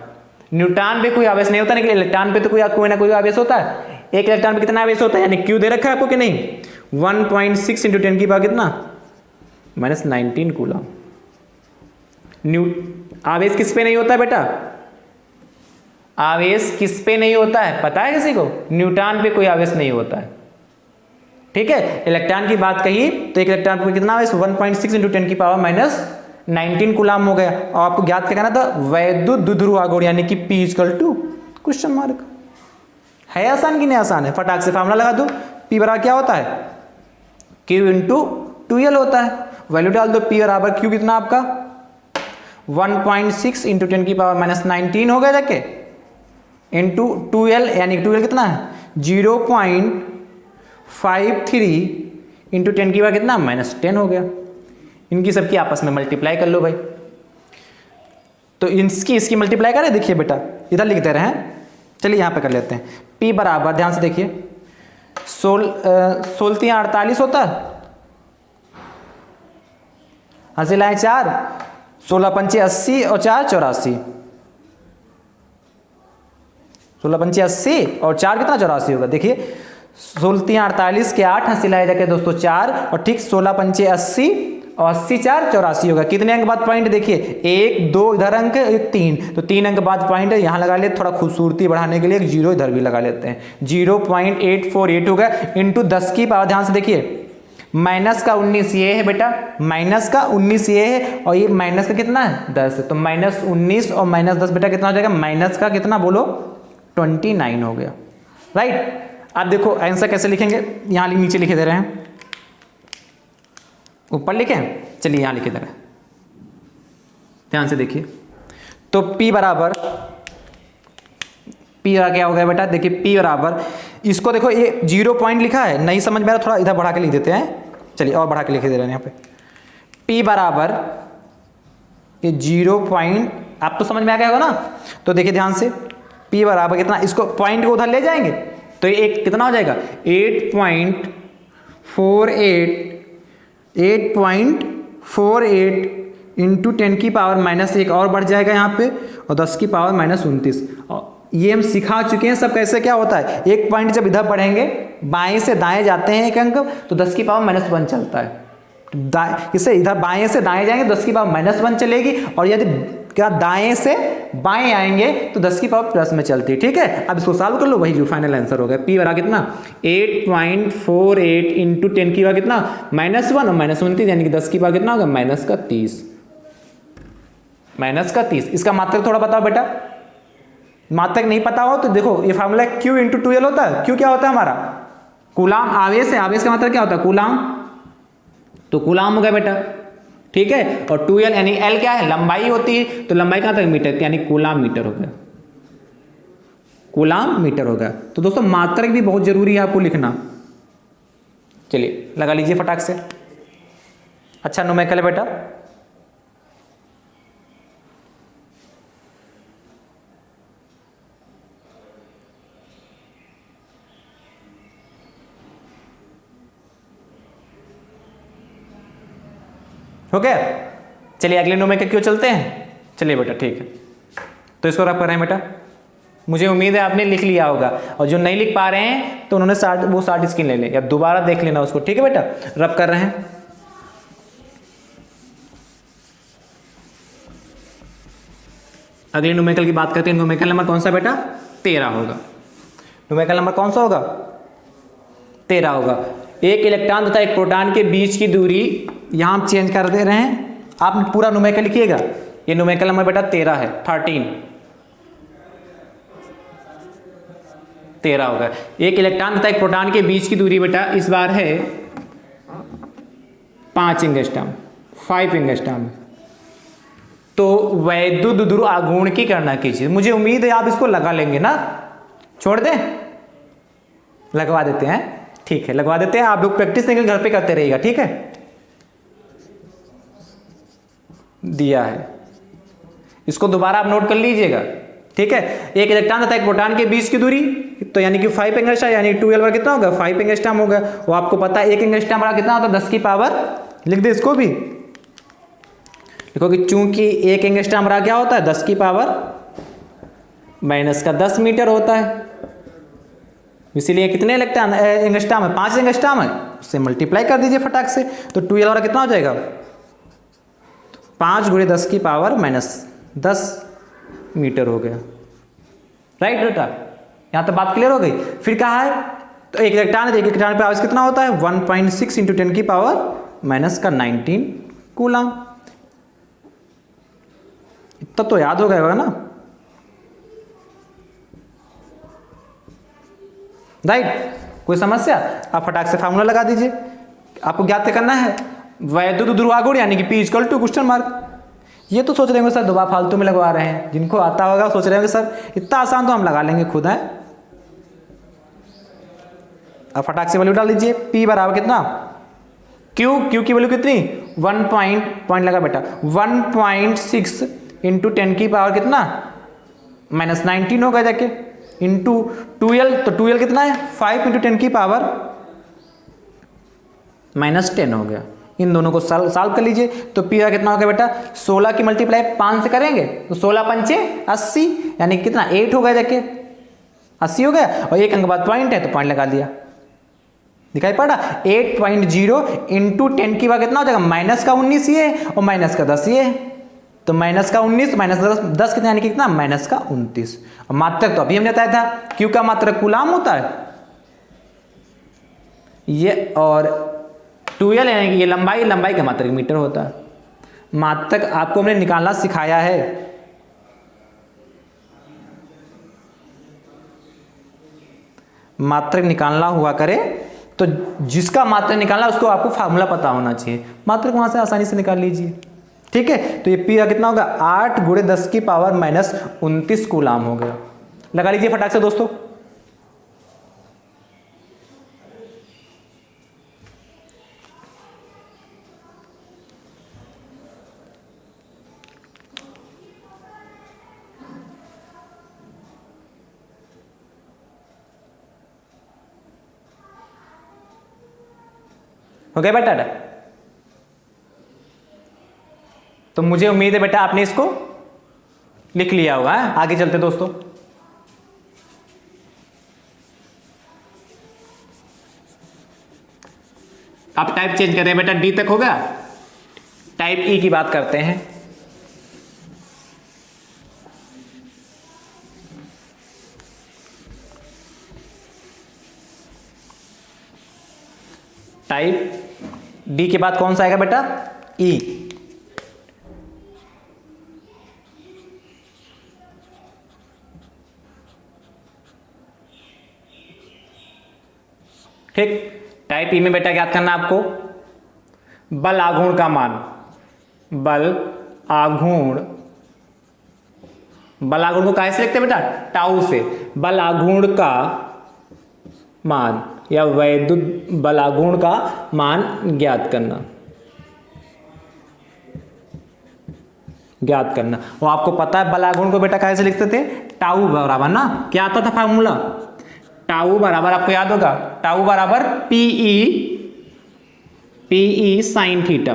न्यूट्रॉन पे कोई आवेश नहीं होता, लेकिन इलेक्ट्रॉन पे तो कोई ना कोई आवेश होता है। एक इलेक्ट्रॉन पे कितना आवेश होता है, यानी क्यू दे रखा है आपको कि नहीं, 1.6 इंटू 10 की पावर कितना माइनस 19 कूलम। आवेश किस पे नहीं होता है बेटा, आवेश किस पे नहीं होता है पता है किसी को, न्यूट्रॉन पे कोई आवेश नहीं होता है, ठीक है। इलेक्ट्रॉन की बात कही तो एक इलेक्ट्रॉन पे कितना आवेश 1.6 इंटू 10 की पावर माइनस 19 कूलम हो गया, और आपको ज्ञात क्या करना था, वैद्युत द्विध्रुव आघूर्ण यानी कि P equal to question mark. है आसान कि नहीं आसान है, फटाक से फार्मूला लगा दो, P बराबर क्या होता है, Q इंटू 2l होता है, वैल्यू डाल दो, P बराबर Q कितना आपका 1.6 इंटू 10 की पावर माइनस 19 हो गया जाके, इंटू 2l यानी 2l कितना है 0.53 इंटू 10 की पावर कितना माइनस 10 हो गया। इनकी सबकी आपस में मल्टीप्लाई कर लो भाई, तो इसकी मल्टीप्लाई करें, देखिए बेटा इधर लिख दे रहे हैं, चलिए यहाँ पे कर लेते हैं। P बराबर ध्यान से देखिए 16 होता है, हंसी लाए 4, 16 पंचे 80 और 4 84, 16 पंचे 80 और 4 कितना 84 होगा, देखिए 16 48 के 8 हंसी लाए जाके दोस्तों 4, और ठीक 16 पंचे 80 और 80 4 84 होगा। कितने अंक बाद पॉइंट देखिए, 1 2 इधर अंक, 1 3, तो 3 अंक बाद पॉइंट है, यहाँ लगा लेते, थोड़ा खूबसूरती बढ़ाने के लिए एक 0 इधर भी लगा लेते हैं, 0.848 होगा इंटू 10 की पावर, ध्यान से देखिए माइनस का 19 ये है बेटा, माइनस का 19 ये है, और ये माइनस का कितना है 10 है, तो माइनस 19 और माइनस 10 बेटा कितना हो जाएगा, माइनस का कितना बोलो 29 हो गया, राइट। अब देखो आंसर कैसे लिखेंगे, यहाँ नीचे लिखे दे रहे हैं, ऊपर लिखें, चलिए यहाँ लिखे दे रहे हैं, ध्यान से देखिए। तो P बराबर क्या हो गया बेटा, देखिए P बराबर, इसको देखो ये 0 पॉइंट लिखा है, नहीं समझ में आ रहा, थोड़ा इधर बढ़ा के लिख देते हैं, चलिए और बढ़ा के लिखे दे रहे हैं यहाँ पे। P बराबर ये 0 पॉइंट, आप तो समझ में आ गया होगा ना, तो देखिए ध्यान से P बराबर कितना, इसको पॉइंट को उधर ले जाएंगे तो ये एक कितना हो जाएगा 8.48 इंटू 10 की पावर माइनस 1 और बढ़ जाएगा यहाँ पे, और 10 की पावर माइनस 29। ये हम सिखा चुके हैं सब कैसे क्या होता है, एक पॉइंट जब इधर बढ़ेंगे बाएं से दाएं जाते हैं एक अंक, तो 10 की पावर माइनस 1 चलता है, इससे इधर बाएं से दाएं जाएंगे 10 की पावर माइनस 1 चलेगी, और यदि क्या दाएं से बाएं आएंगे तो 10 की पावर प्लस में चलती है, ठीक है। अब इसको सॉल्व कर लो, वही जो फाइनल आंसर हो गया, P बराबर कितना 8.48 इंटू 10 की पावर कितना माइनस 1 और माइनस 29, यानी कि 10 की पावर कितना होगा माइनस का 30। इसका मात्रक थोड़ा बताओ बेटा, मात्रक नहीं पता हो तो देखो ये फार्मूला Q इंटू 2l होता है, Q क्या होता है हमारा कूलाम, आवेश है, आवेश का मात्रक क्या होता है कूलाम, तो कूलाम हो गया बेटा, ठीक है। और 2l यानी l क्या है लंबाई होती है, तो लंबाई कहाँ तक मीटर, यानी कूलाम मीटर हो गया, कूलाम मीटर हो गया। तो दोस्तों मात्रक भी बहुत जरूरी है आपको लिखना, चलिए लगा लीजिए फटाक से। अच्छा न्यूमेरिकल है बेटा। हो गया। चलिए अगले न्यूमेरिकल क्यों चलते हैं। चलिए बेटा ठीक है, तो इसको रब कर रहे हैं बेटा। मुझे उम्मीद है आपने लिख लिया होगा, और जो नहीं लिख पा रहे हैं तो उन्होंने वो 60 स्क्रीन ले लें या दोबारा देख लेना उसको। ठीक है बेटा, रब कर रहे हैं। अगले न्यूमेरिकल की बात करते हैं। न्यूमेरिकल नंबर कौन सा बेटा, 13 होगा। न्यूमेरिकल नंबर कौन सा होगा, 13 होगा। एक इलेक्ट्रॉन तथा एक प्रोटॉन के बीच की दूरी यहां हम चेंज कर दे रहे हैं। आप पूरा न्यूमेरिकल लिखिएगा। ये न्यूमेरिकल नंबर बेटा 13 है, 13 होगा। एक इलेक्ट्रॉन तथा एक प्रोटॉन के बीच की दूरी बेटा इस बार है 5 एंगस्ट्रॉम, 5 एंगस्ट्रॉम। तो वैद्युत ध्रुव आघूर्ण की गणना कीजिए। मुझे उम्मीद है आप इसको लगा लेंगे ना, छोड़ दें, लगवा देते हैं। ठीक है, लगवा देते हैं। आप लोग प्रैक्टिस नहीं घर पे करते रहिएगा। ठीक है, दिया है, इसको दोबारा आप नोट कर लीजिएगा। ठीक है, एक इलेक्ट्रॉन तथा एक प्रोटॉन के बीच की दूरी, तो यानी कि 5 एंगस्ट्रॉम, यानी 12 कितना होगा, 5 एंगस्ट्रॉम होगा। वो आपको पता है 1 एंगस्ट्रॉम बड़ा कितना होता है, 10 की पावर, लिख दे इसको भी, देखो कि चूंकि 1 एंगस्ट्रॉम बड़ा क्या होता है, 10 की पावर माइनस का 10 मीटर होता है। इसीलिए कितने इलेक्ट्रॉन एंगस्ट्रॉम है, 5 एंगस्ट्रॉम है, उससे मल्टीप्लाई कर दीजिए फटाक से, तो 12 वाला कितना हो जाएगा, 5 × 10 की पावर माइनस 10 मीटर हो गया। राइट बेटा, यहां तक बात क्लियर हो गई। फिर कहा है तो एक इलेक्ट्रॉन है, एक इलेक्ट्रॉन पे आवेश कितना होता है, 1.6 × 10 की पावर माइनस का 19 कूलम। इतना तो याद हो गया होगा ना, राइट। कोई समस्या, आप फटाक से फार्मूला लगा दीजिए। आपको ज्ञात करना है वैद्युत ध्रुव आघूर्ण, यानी कि P = क्वेश्चन मार्क। ये तो सोच रहे होंगे सर दबा फालतू में लगवा रहे हैं, जिनको आता होगा सोच रहे होंगे सर इतना आसान तो हम लगा लेंगे खुद है। अब फटाक से वैल्यू डाल दीजिए। P बराबर कितना, Q की वैल्यू कितनी, 1 पॉइंट लगा बेटा, 1.6 × 10 की पावर कितना, माइनस 19 होगा जाके, इंटू 12, तो 12 कितना है, 5 × 10 की पावर माइनस 10 हो गया। इन दोनों को सॉल्व कर लीजिए। तो P का कितना होगा बेटा, 16 की मल्टीप्लाई 5 से करेंगे तो 16 × 5 = 80, यानी कितना 8 हो गया जाके, 80 हो गया। और एक अंक बाद पॉइंट है तो पॉइंट लगा दिया, दिखाई पड़ा। 8.0 × 10 की पावर कितना हो जाएगा, माइनस का 19 ये और माइनस का 10 ये, तो माइनस का 19 माइनस 10 कितना, यानी कि कितना, माइनस का 29। और मात्रक तो अभी हमने बताया था, Q का मात्रक कूलाम होता है ये, और 12 यानी कि ये लंबाई का मात्रक मीटर होता है। मात्रक आपको हमने निकालना सिखाया है। मात्रक निकालना हुआ करे तो जिसका मात्रक निकालना उसको आपको फार्मूला पता होना चाहिए। मात्रक वहां से आसानी से निकाल लीजिए। ठीक है, तो ये P का कितना होगा, 8 × 10 की पावर माइनस 29 कूलाम हो गया। लगा लीजिए फटाक से दोस्तों। हो गया बेटा, तो मुझे उम्मीद है बेटा आपने इसको लिख लिया होगा। आगे चलते दोस्तों। आप टाइप चेंज कर रहे हैं बेटा, डी तक हो गया। टाइप ई की बात करते हैं। टाइप डी के बाद कौन सा आएगा बेटा, ई। ठीक, टाइप ई में बेटा याद करना आपको बल आघूर्ण का मान, बल आघूर्ण को काहे से लिखते हैं बेटा, टाउ से। बल आघूर्ण का मान या वैद्युत बल आघूर्ण का मान ज्ञात करना। ज्ञात करना। वो आपको पता है बल आघूर्ण को बेटा कैसे लिखते थे, टाउ बराबर ना, क्या आता था फार्मूला, टाउ बराबर आपको याद होगा, टाउ बराबर पीई साइन थीटा।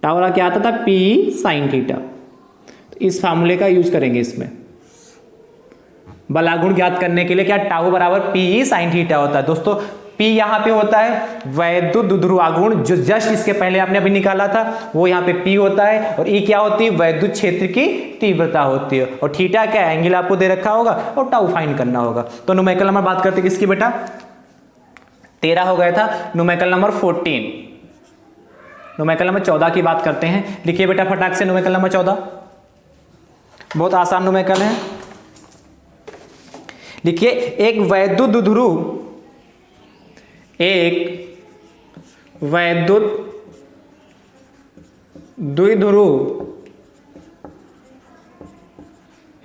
टाउ बराबर क्या आता था, पीई साइन थीटा। तो इस फार्मूले का यूज करेंगे इसमें बल आघूर्ण ज्ञात करने के लिए। क्या, टाउ बराबर पीई साइन थीटा होता है दोस्तों। P यहाँ पे होता है वैद्युत द्विध्रुव आघूर्ण, जो जस्ट इसके पहले आपने अभी निकाला था, वो यहाँ पे P होता है। और E क्या होती है, वैद्युत क्षेत्र की तीव्रता होती है। और थीटा क्या एंगल आपको दे रखा होगा, और टाउ फाइंड करना होगा। तो न्यूमेरिकल नंबर बात करते किसकी बेटा, 13 हो गया था, न्यूमेरिकल नंबर 14, न्यूमेरिकल नंबर 14 की बात करते हैं। लिखिए बेटा फटाक से न्यूमेरिकल नंबर 14, बहुत आसान न्यूमेरिकल है। लिखिए एक वैद्युत द्विध्रुव, एक वैद्युत द्विध्रुव,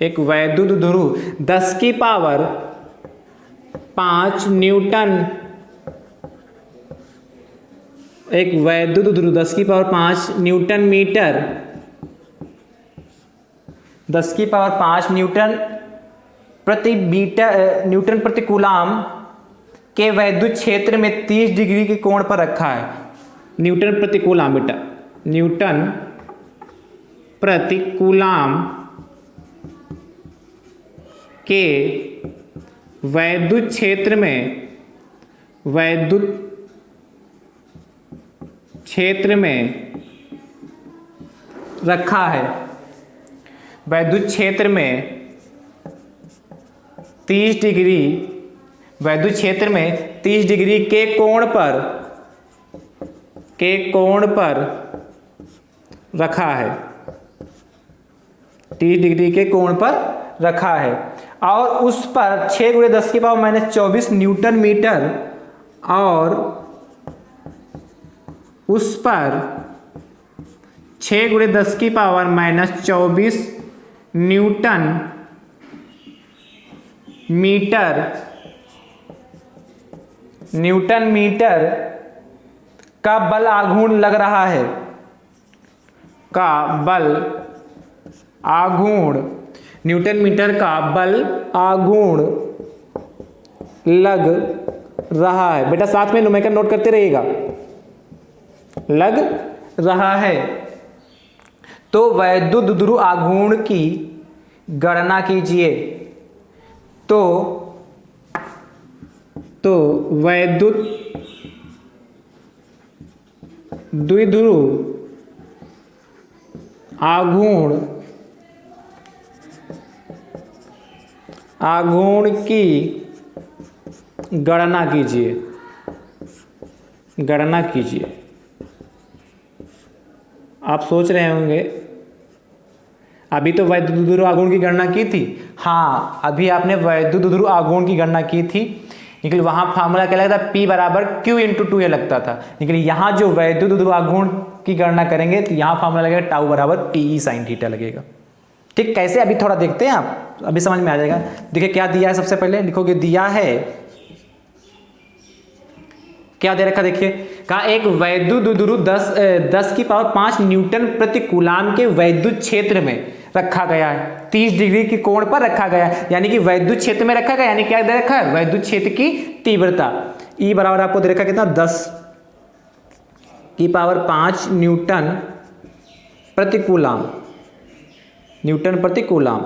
एक वैद्युत द्विध्रुव 10 की पावर 5 न्यूटन, एक वैद्युत द्विध्रुव 10 की पावर 5 न्यूटन मीटर, 10 की पावर 5 न्यूटन प्रति मीटर, न्यूटन प्रति कूलाम के वैद्युत क्षेत्र में 30 डिग्री के कोण पर रखा है। न्यूटन प्रति कूलाम बेटा, न्यूटन प्रति कूलाम के वैद्युत क्षेत्र में, वैद्युत क्षेत्र में रखा है। वैद्युत क्षेत्र में 30 डिग्री, वैद्युत क्षेत्र में 30 डिग्री के कोण पर रखा है, 30 डिग्री के कोण पर रखा है। और उस पर 6 × 10 की पावर -24 न्यूटन मीटर, और उस पर 6 × 10 की पावर -24 न्यूटन मीटर का बल आघूर्ण लग रहा है, का बल आघूर्ण, न्यूटन मीटर का बल आघूर्ण लग रहा है। बेटा साथ में न्यूमेरिकल नोट करते रहिएगा, लग रहा है। तो वैद्युत द्विध्रुव आघूर्ण की गणना कीजिए। तो वैद्युत द्विध्रुव आघूर्ण की गणना कीजिए, गणना कीजिए। आप सोच रहे होंगे अभी तो वैद्युत द्विध्रुव आघूर्ण की गणना की थी। हाँ, अभी आपने वैद्युत द्विध्रुव आघूर्ण की गणना की थी, लेकिन वहाँ फार्मूला क्या लगता था, P बराबर Q × 2A लगता था। लेकिन यहाँ जो वैद्युत द्विध्रुव आघूर्ण की गणना करेंगे तो यहाँ फार्मूला लगेगा टाउ बराबर PE साइन थीटा लगेगा। ठीक, कैसे अभी थोड़ा देखते हैं, आप अभी समझ में आ जाएगा। देखिए क्या दिया है, सबसे पहले लिखोगे, दिया है, क्या दे रखा, देखिए कहा एक वैद्युत द्विध्रुव 10 की पावर 5 न्यूटन प्रति कूलाम के वैद्युत क्षेत्र में रखा गया है, 30 डिग्री के कोण पर रखा गया है, यानी कि वैद्युत क्षेत्र में रखा गया, यानी क्या दे रखा है, वैद्युत क्षेत्र की तीव्रता। E बराबर आपको दे रखा कितना, 10 की पावर 5 न्यूटन प्रति कूलाम, न्यूटन प्रति कूलाम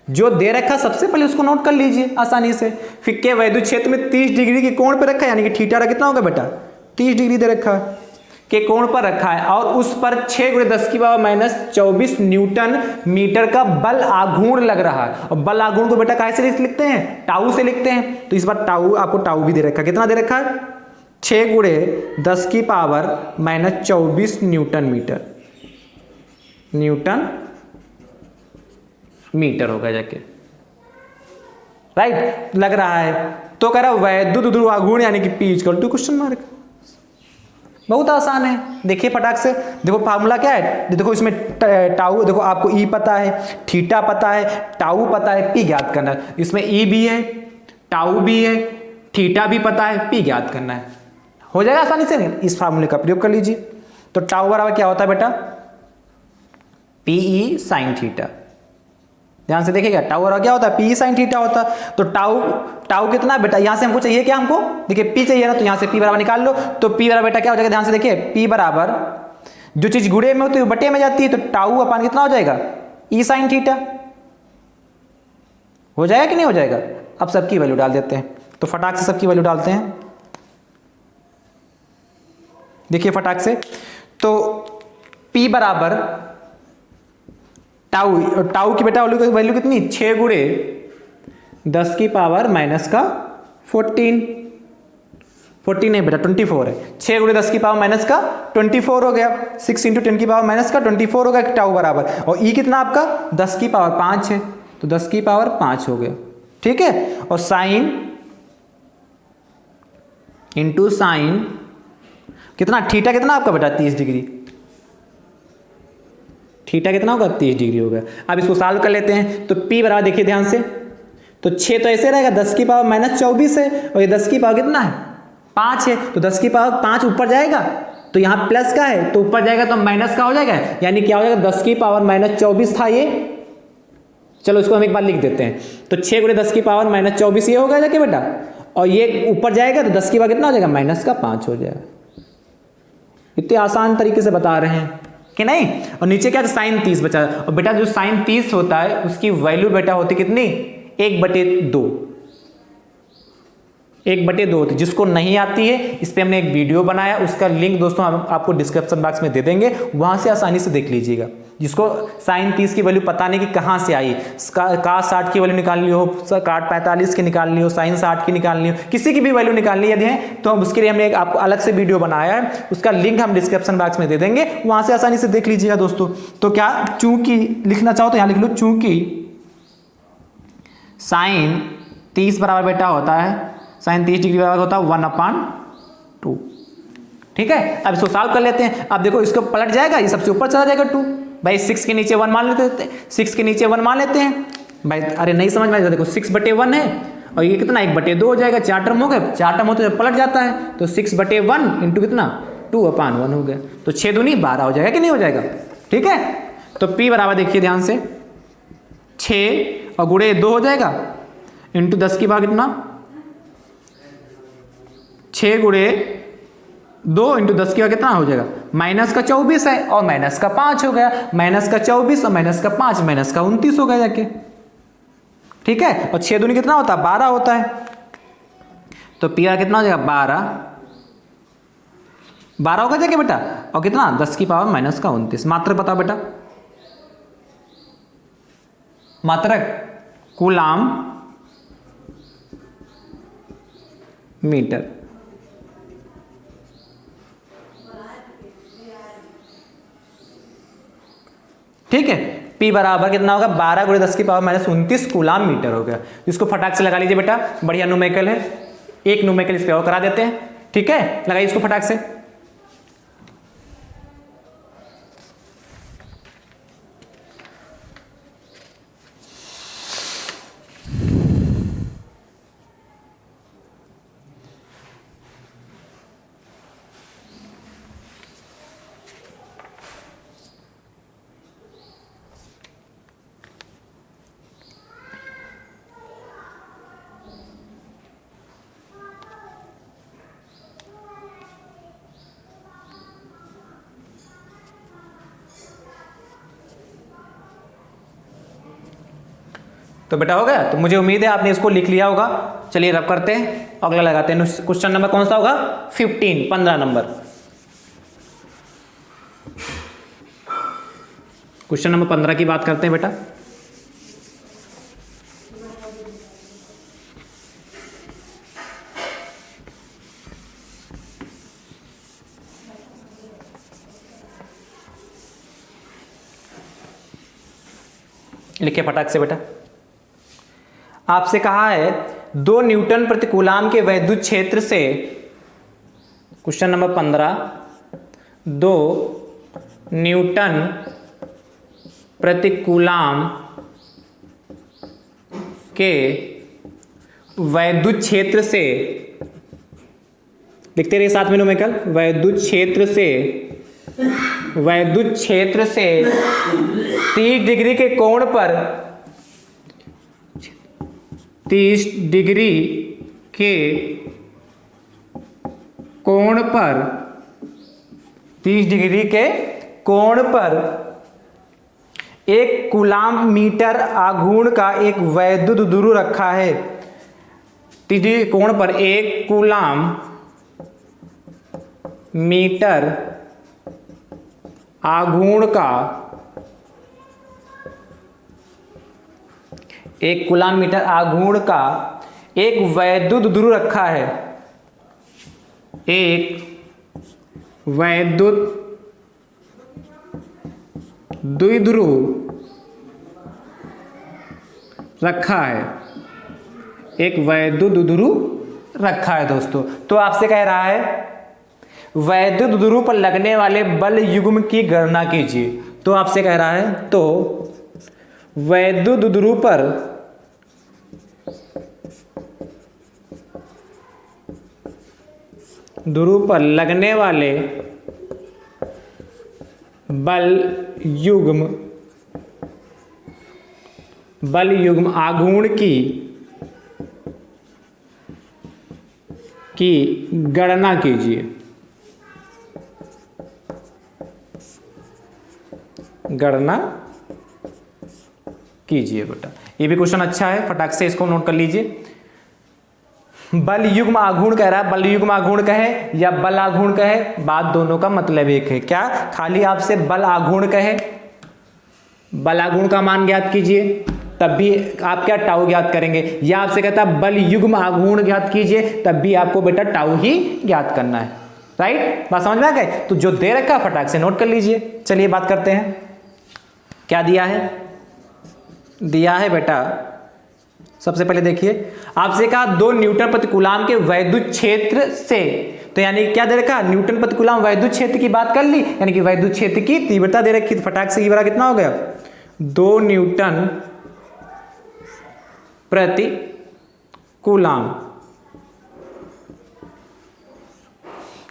जो दे रखा, सबसे पहले उसको नोट कर लीजिए आसानी से। फिर के वैद्युत क्षेत्र में 30 डिग्री के कोण पर रखा है, यानी कि थीटा कितना होगा बेटा, 30 डिग्री दे रखा है, के कोण पर रखा है, और उस पर 6 × 10 की पावर -24 न्यूटन मीटर का बल आघूर्ण लग रहा है। और बल आघूर्ण को बेटा कैसे लिखते हैं, टाउ से लिखते हैं। तो इस बार टाउ, आपको टाउ भी दे रखा है, कितना दे रखा है, 6 × 10 की पावर -24 न्यूटन मीटर होगा जाके, राइट, लग रहा है। तो कह रहा वैद्युत द्विध्रुव आघूर्ण यानी कि P = क्वेश्चन मार्क। बहुत आसान है, देखिए फटाक से। देखो फार्मूला क्या है, देखो इसमें टाउ, देखो आपको E पता है, थीटा पता है, टाउ पता है, P ज्ञात करना है। इसमें E भी है, टाउ भी है, थीटा भी पता है, P ज्ञात करना है। हो जाएगा आसानी से, इस फार्मूले का प्रयोग कर लीजिए। तो टाउ बराबर क्या होता है बेटा, पीई साइन थीटा। ध्यान से देखिएगा, टाउ और क्या होता है, पी साइन थीटा होता है। तो टाउ टाउ कितना बेटा, यहां से हमको चाहिए क्या, हमको देखिए पी चाहिए ना, तो यहां से पी बराबर निकाल लो। तो पी बराबर बेटा क्या हो जाएगा, ध्यान से देखिए, पी बराबर जो चीज गुणे में होती है वो बटे में जाती है, तो टाउ अपान कितना हो जाएगा, ई साइन थीटा। हो जाएगा कि नहीं हो जाएगा। अब सबकी वैल्यू डाल देते हैं, तो फटाक से सबकी वैल्यू डालते हैं। देखिए फटाक से, तो P बराबर टाउ, और टाउ की बेटा वैल्यू कितनी, 6 गुणे 10 की पावर माइनस का 14 नहीं बेटा 24 है। 6 गुणे 10 की पावर माइनस का 24 हो गया, 6 इंटू 10 की पावर माइनस का 24 हो गया टाउ बराबर। और ई कितना आपका 10 की पावर 5 है, तो 10 की पावर 5 हो गया। ठीक है, और साइन इंटू साइन कितना, थीटा कितना आपका बेटा 30 डिग्री, थीटा कितना होगा 30 डिग्री होगा। अब इसको सॉल्व कर लेते हैं। तो P बराबर देखिए ध्यान से, तो 6 तो ऐसे रहेगा, 10 की पावर माइनस 24 है, और ये 10 की पावर कितना है 5 है, तो 10 की पावर 5 ऊपर जाएगा, तो यहाँ प्लस का है तो ऊपर जाएगा तो माइनस का हो जाएगा, यानी क्या हो जाएगा 10 की पावर माइनस 24 था ये। चलो इसको हम एक बार लिख देते हैं, तो 6 गुणे 10 की पावर माइनस 24 ये हो गया जाके बेटा, और ये ऊपर जाएगा तो 10 की पावर कितना हो जाएगा माइनस का 5 हो जाएगा। इतने आसान तरीके से बता रहे हैं कि नहीं। और नीचे क्या साइन 30 बचा, और बेटा जो साइन 30 होता है उसकी वैल्यू बेटा होती कितनी, 1/2, 1/2 होती। जिसको नहीं आती है इस पे हमने एक वीडियो बनाया, उसका लिंक दोस्तों हम आपको डिस्क्रिप्शन बॉक्स में दे देंगे, वहां से आसानी से देख लीजिएगा। जिसको साइन 30 की वैल्यू पता नहीं कि कहाँ से आई, कास 60 की वैल्यू निकालनी हो, काट 45 की निकालनी हो, साइन 60 की निकालनी हो, किसी की भी वैल्यू निकालनी यदि है तो उसके लिए हमने एक आपको अलग से वीडियो बनाया है, उसका लिंक हम डिस्क्रिप्शन बॉक्स में दे देंगे, वहां से आसानी से देख लीजिएगा दोस्तों। तो क्या, चूंकि लिखना चाहो तो यहाँ लिख लो, चूंकि साइन 30 बराबर बेटा होता है, साइन 30 डिग्री बराबर होता है 1/2। ठीक है, अब इसको सॉल्व कर लेते हैं। अब देखो इसको पलट जाएगा, ये सबसे ऊपर चला जाएगा 2 भाई, 6 के नीचे 1 मान लेते हैं, 6 के नीचे 1 मान लेते हैं भाई। अरे नहीं समझ में, देखो 6/1 है, और ये कितना 1/2 हो जाएगा, 4 टर्म हो गए, 4 टर्म होते पलट जाता है, तो 6/1 इंटू कितना 2/1 हो गया, तो 6 दूनी 12 हो जाएगा कि नहीं हो जाएगा। ठीक है, तो P बराबर देखिए ध्यान से, 6 और गुणे 2 हो जाएगा, इंटू 10 की पावर कितना, 6 गुणे 2 इंटू 10 की कितना हो जाएगा, माइनस का 24 है और माइनस का 5 हो गया, माइनस का 24 और माइनस का 5, माइनस का 29 हो गया जाके। ठीक है, और 6 दूनी कितना होता है 12 होता है, तो पी कितना हो जाएगा 12 होगा जाके बेटा, और कितना 10 की पावर माइनस का 29। मात्रक बताओ बेटा, मात्रक कूलाम मीटर। ठीक है, P बराबर कितना होगा 12 गुणे 10 की पावर माइनस 29 कूलाम मीटर हो गया। इसको फटाक से लगा लीजिए बेटा, बढ़िया न्यूमेरिकल है, एक न्यूमेरिकल इस पे और करा देते हैं। ठीक है, लगाइए इसको फटाक से। तो बेटा हो गया, तो मुझे उम्मीद है आपने इसको लिख लिया होगा। चलिए रब करते हैं, अगला लगाते हैं। क्वेश्चन नंबर कौन सा होगा 15 नंबर। क्वेश्चन नंबर 15 की बात करते हैं बेटा। लिखिए फटाक से बेटा। आपसे कहा है 2 न्यूटन प्रति कूलाम के वैद्युत क्षेत्र से, क्वेश्चन नंबर 15, 2 न्यूटन प्रति कूलाम के वैद्युत क्षेत्र से, लिखते रहिए साथ में न्यूमेरिकल, वैद्युत क्षेत्र से वैद्युत क्षेत्र से 30 डिग्री के कोण पर 30 डिग्री के कोण पर 30 डिग्री के कोण पर एक कूलाम मीटर आघूर्ण का एक वैद्युत ध्रुव रखा है। 30 डिग्री के कोण पर एक कूलाम मीटर आघूर्ण का एक कूलाम मीटर आघूर्ण का एक वैद्युत ध्रुव रखा है। एक वैद्युत द्विध्रुव रखा है। एक वैद्युत द्विध्रुव रखा है दोस्तों। तो आपसे कह रहा है वैद्युत ध्रुव पर लगने वाले बल युग्म की गणना कीजिए। तो आपसे कह रहा है तो वैद्युत ध्रुव पर लगने वाले बल युग्म आघूर्ण की गणना कीजिए। गणना कीजिए बेटा। ये भी क्वेश्चन अच्छा है, फटाक से इसको नोट कर लीजिए। बल युग्म आघूर्ण कह रहा है, बल युग्म आघूर्ण कहे या बल आघूर्ण कहे, बात दोनों का मतलब एक है। क्या खाली आपसे बल आघूर्ण कहे, बल आघूर्ण का मान ज्ञात कीजिए, तब भी आप क्या टाउ ज्ञात करेंगे, या आपसे कहता है बल युग्म आघूर्ण ज्ञात कीजिए, तब भी आपको बेटा टाउ ही ज्ञात करना है। राइट, बात समझ में आ गई? तो जो दे रखा है फटाक से नोट कर लीजिए। चलिए बात करते हैं, क्या दिया है। दिया है बेटा, सबसे पहले देखिए आपसे कहा 2 न्यूटन प्रति कूलाम के वैद्युत क्षेत्र से, तो यानी क्या दे रखा, न्यूटन प्रति कूलाम वैद्युत क्षेत्र की बात कर ली, यानी कि वैद्युत क्षेत्र की तीव्रता दे रखी। फटाक से ये बड़ा कितना हो गया, 2 न्यूटन प्रति कूलाम।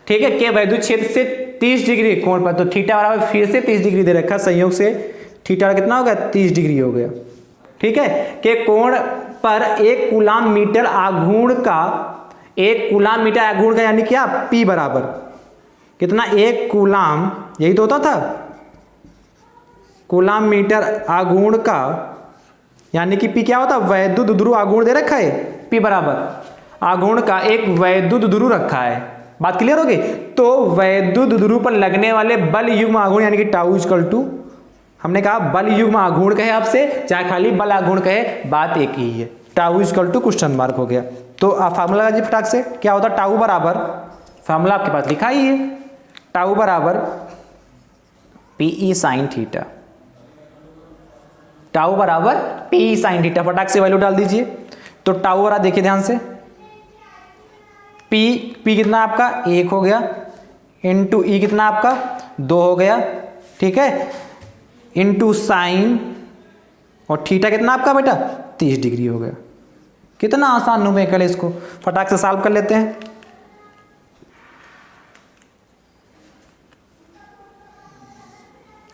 ठीक है, के वैद्युत क्षेत्र से 30 डिग्री कोण पर, तो थीटा बराबर फिर से 30 डिग्री दे रखा, संयोग से थीटा कितना हो गया, 30 डिग्री हो गया। ठीक है, के कोण पर एक कूलाम मीटर आघूर्ण का, एक कूलाम मीटर आघूर्ण का यानी क्या, P बराबर कितना, एक कूलाम, यही तो होता था, कूलाम मीटर आघूर्ण का यानी कि P क्या होता, वैद्युत ध्रुव आघूर्ण दे रखा है, P बराबर आघूर्ण का एक वैद्युत ध्रुव रखा है। बात क्लियर हो गई? तो वैद्युत ध्रुव पर लगने वाले बल युग्म आघूर्ण यानी कि टाउ इक्वल टू, हमने कहा बल युग्म आघूर्ण कहे आपसे, चाहे खाली बल आघूर्ण कहे, बात एक ही है। Tau equal to question mark हो गया। तो फार्मूला जी फटाक से क्या होता, टाउ बराबर, फार्मूला आपके पास लिखा ही है, टाउ बराबर पीई साइन थीटा, टाउ बराबर पीई साइन थीटा। फटाक से वैल्यू डाल दीजिए। तो टाउ बराबर देखिए ध्यान से, पी कितना आपका 1 हो गया, इंटू ई कितना आपका 2 हो गया, ठीक है, इंटू साइन, और थीटा कितना आपका बेटा 30 डिग्री हो गया। कितना आसान न्यूमेरिकल है, इसको फटाक से सॉल्व कर लेते हैं।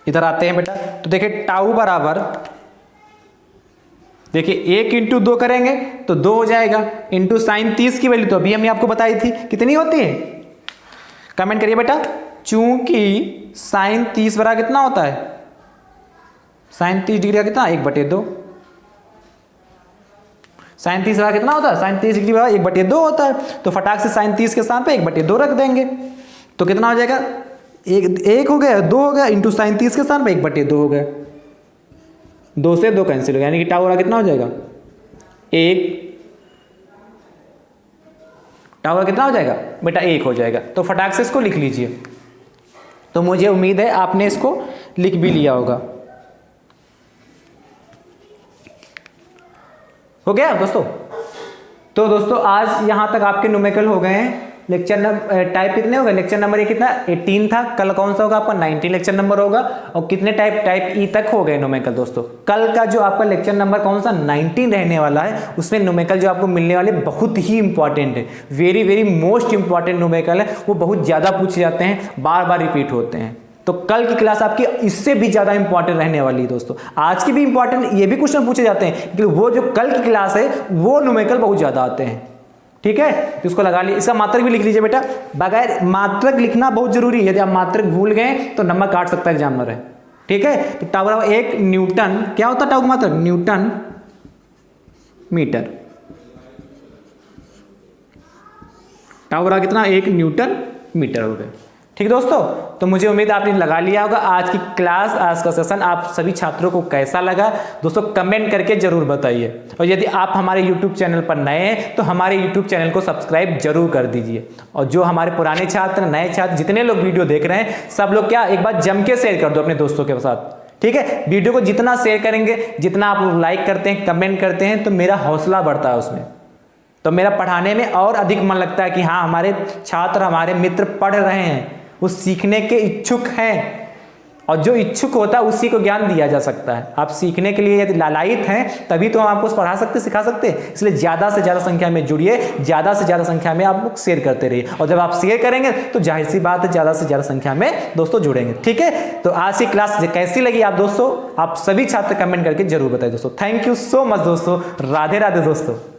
इधर आते हैं बेटा, तो देखिए टाउ बराबर, देखिए 1 इंटू 2 करेंगे तो 2 हो जाएगा, इंटू साइन 30 की वैल्यू तो अभी हमने आपको बताई थी कितनी होती है, कमेंट करिए बेटा। चूंकि साइन 30 बराबर कितना होता है, साइन 30 डिग्री का कितना 1/2, साइन 30 बराबर कितना होता है, साइन 30 डिग्री बराबर 1/2 होता है। तो फटाक से साइन 30 के स्थान पे 1/2 रख देंगे, तो कितना हो जाएगा, एक हो गया, 2 हो गया, इंटू साइन 30 के स्थान पे 1/2 हो गया, 2 से 2 कैंसिल हो गया, यानी कि टाउ कितना हो जाएगा 1, टाउ कितना हो जाएगा बेटा 1 हो जाएगा। तो फटाक से इसको लिख लीजिए। तो मुझे उम्मीद है आपने इसको लिख भी लिया होगा। हो गया दोस्तों? तो दोस्तों आज यहां तक आपके न्यूमेरिकल हो गए हैं। लेक्चर नंबर टाइप कितने हो गए, लेक्चर नंबर ये कितना 18 था, कल कौन सा होगा आपका 19 लेक्चर नंबर होगा, और कितने टाइप ई तक हो गए न्यूमेरिकल दोस्तों। कल का जो आपका लेक्चर नंबर कौन सा 19 रहने वाला है, उसमें न्यूमेरिकल जो आपको मिलने वाले बहुत ही इंपॉर्टेंट है, very very most important numerical है, वो बहुत ज्यादा पूछे जाते हैं, बार बार रिपीट होते हैं। तो कल की क्लास आपकी इससे भी ज्यादा इंपॉर्टेंट रहने वाली है दोस्तों। आज की भी इंपॉर्टेंट, ये भी क्वेश्चन पूछे जाते हैं कि वो जो कल की क्लास है वो न्यूमेरिकल बहुत ज्यादा आते हैं। ठीक है, तो इसको लगा लीजिए। इसका मात्रक भी लिख लीजिए बेटा, बगैर मात्रक लिखना बहुत जरूरी है, यदि आप मात्रक भूल गए तो नंबर काट सकता है एग्जामिनर है। ठीक है, तो टाउ बराबर 1 न्यूटन, क्या होता है टाउ का मात्रक? Newton metre. टाउ बराबर कितना? 1 न्यूटन मीटर हो गए। ठीक दोस्तों, तो मुझे उम्मीद आपने लगा लिया होगा। आज की क्लास, आज का सेशन आप सभी छात्रों को कैसा लगा दोस्तों कमेंट करके जरूर बताइए। और यदि आप हमारे यूट्यूब चैनल पर नए हैं तो हमारे यूट्यूब चैनल को सब्सक्राइब जरूर कर दीजिए। और जो हमारे पुराने छात्र, नए छात्र, जितने लोग वीडियो देख रहे हैं सब लोग क्या एक बार जम के शेयर कर दो अपने दोस्तों के साथ। ठीक है, वीडियो को जितना शेयर करेंगे, जितना आप लोग लाइक करते हैं, कमेंट करते हैं, तो मेरा हौसला बढ़ता है उसमें, तो मेरा पढ़ाने में और अधिक मन लगता है कि हाँ हमारे छात्र, हमारे मित्र पढ़ रहे हैं, वो सीखने के इच्छुक हैं। और जो इच्छुक होता है उसी को ज्ञान दिया जा सकता है। आप सीखने के लिए यदि लालायित हैं तभी तो हम आपको पढ़ा सकते, सिखा सकते हैं। इसलिए ज़्यादा से ज़्यादा संख्या में जुड़िए, ज़्यादा से ज़्यादा संख्या में आप लोग शेयर करते रहिए। और जब आप शेयर करेंगे तो जाहिर सी बात है ज़्यादा से ज़्यादा संख्या में दोस्तों जुड़ेंगे। ठीक है, तो आज की क्लास कैसी लगी आप दोस्तों? आप सभी छात्र कमेंट करके जरूर बताइए दोस्तों। थैंक यू सो मच दोस्तों। राधे राधे दोस्तों।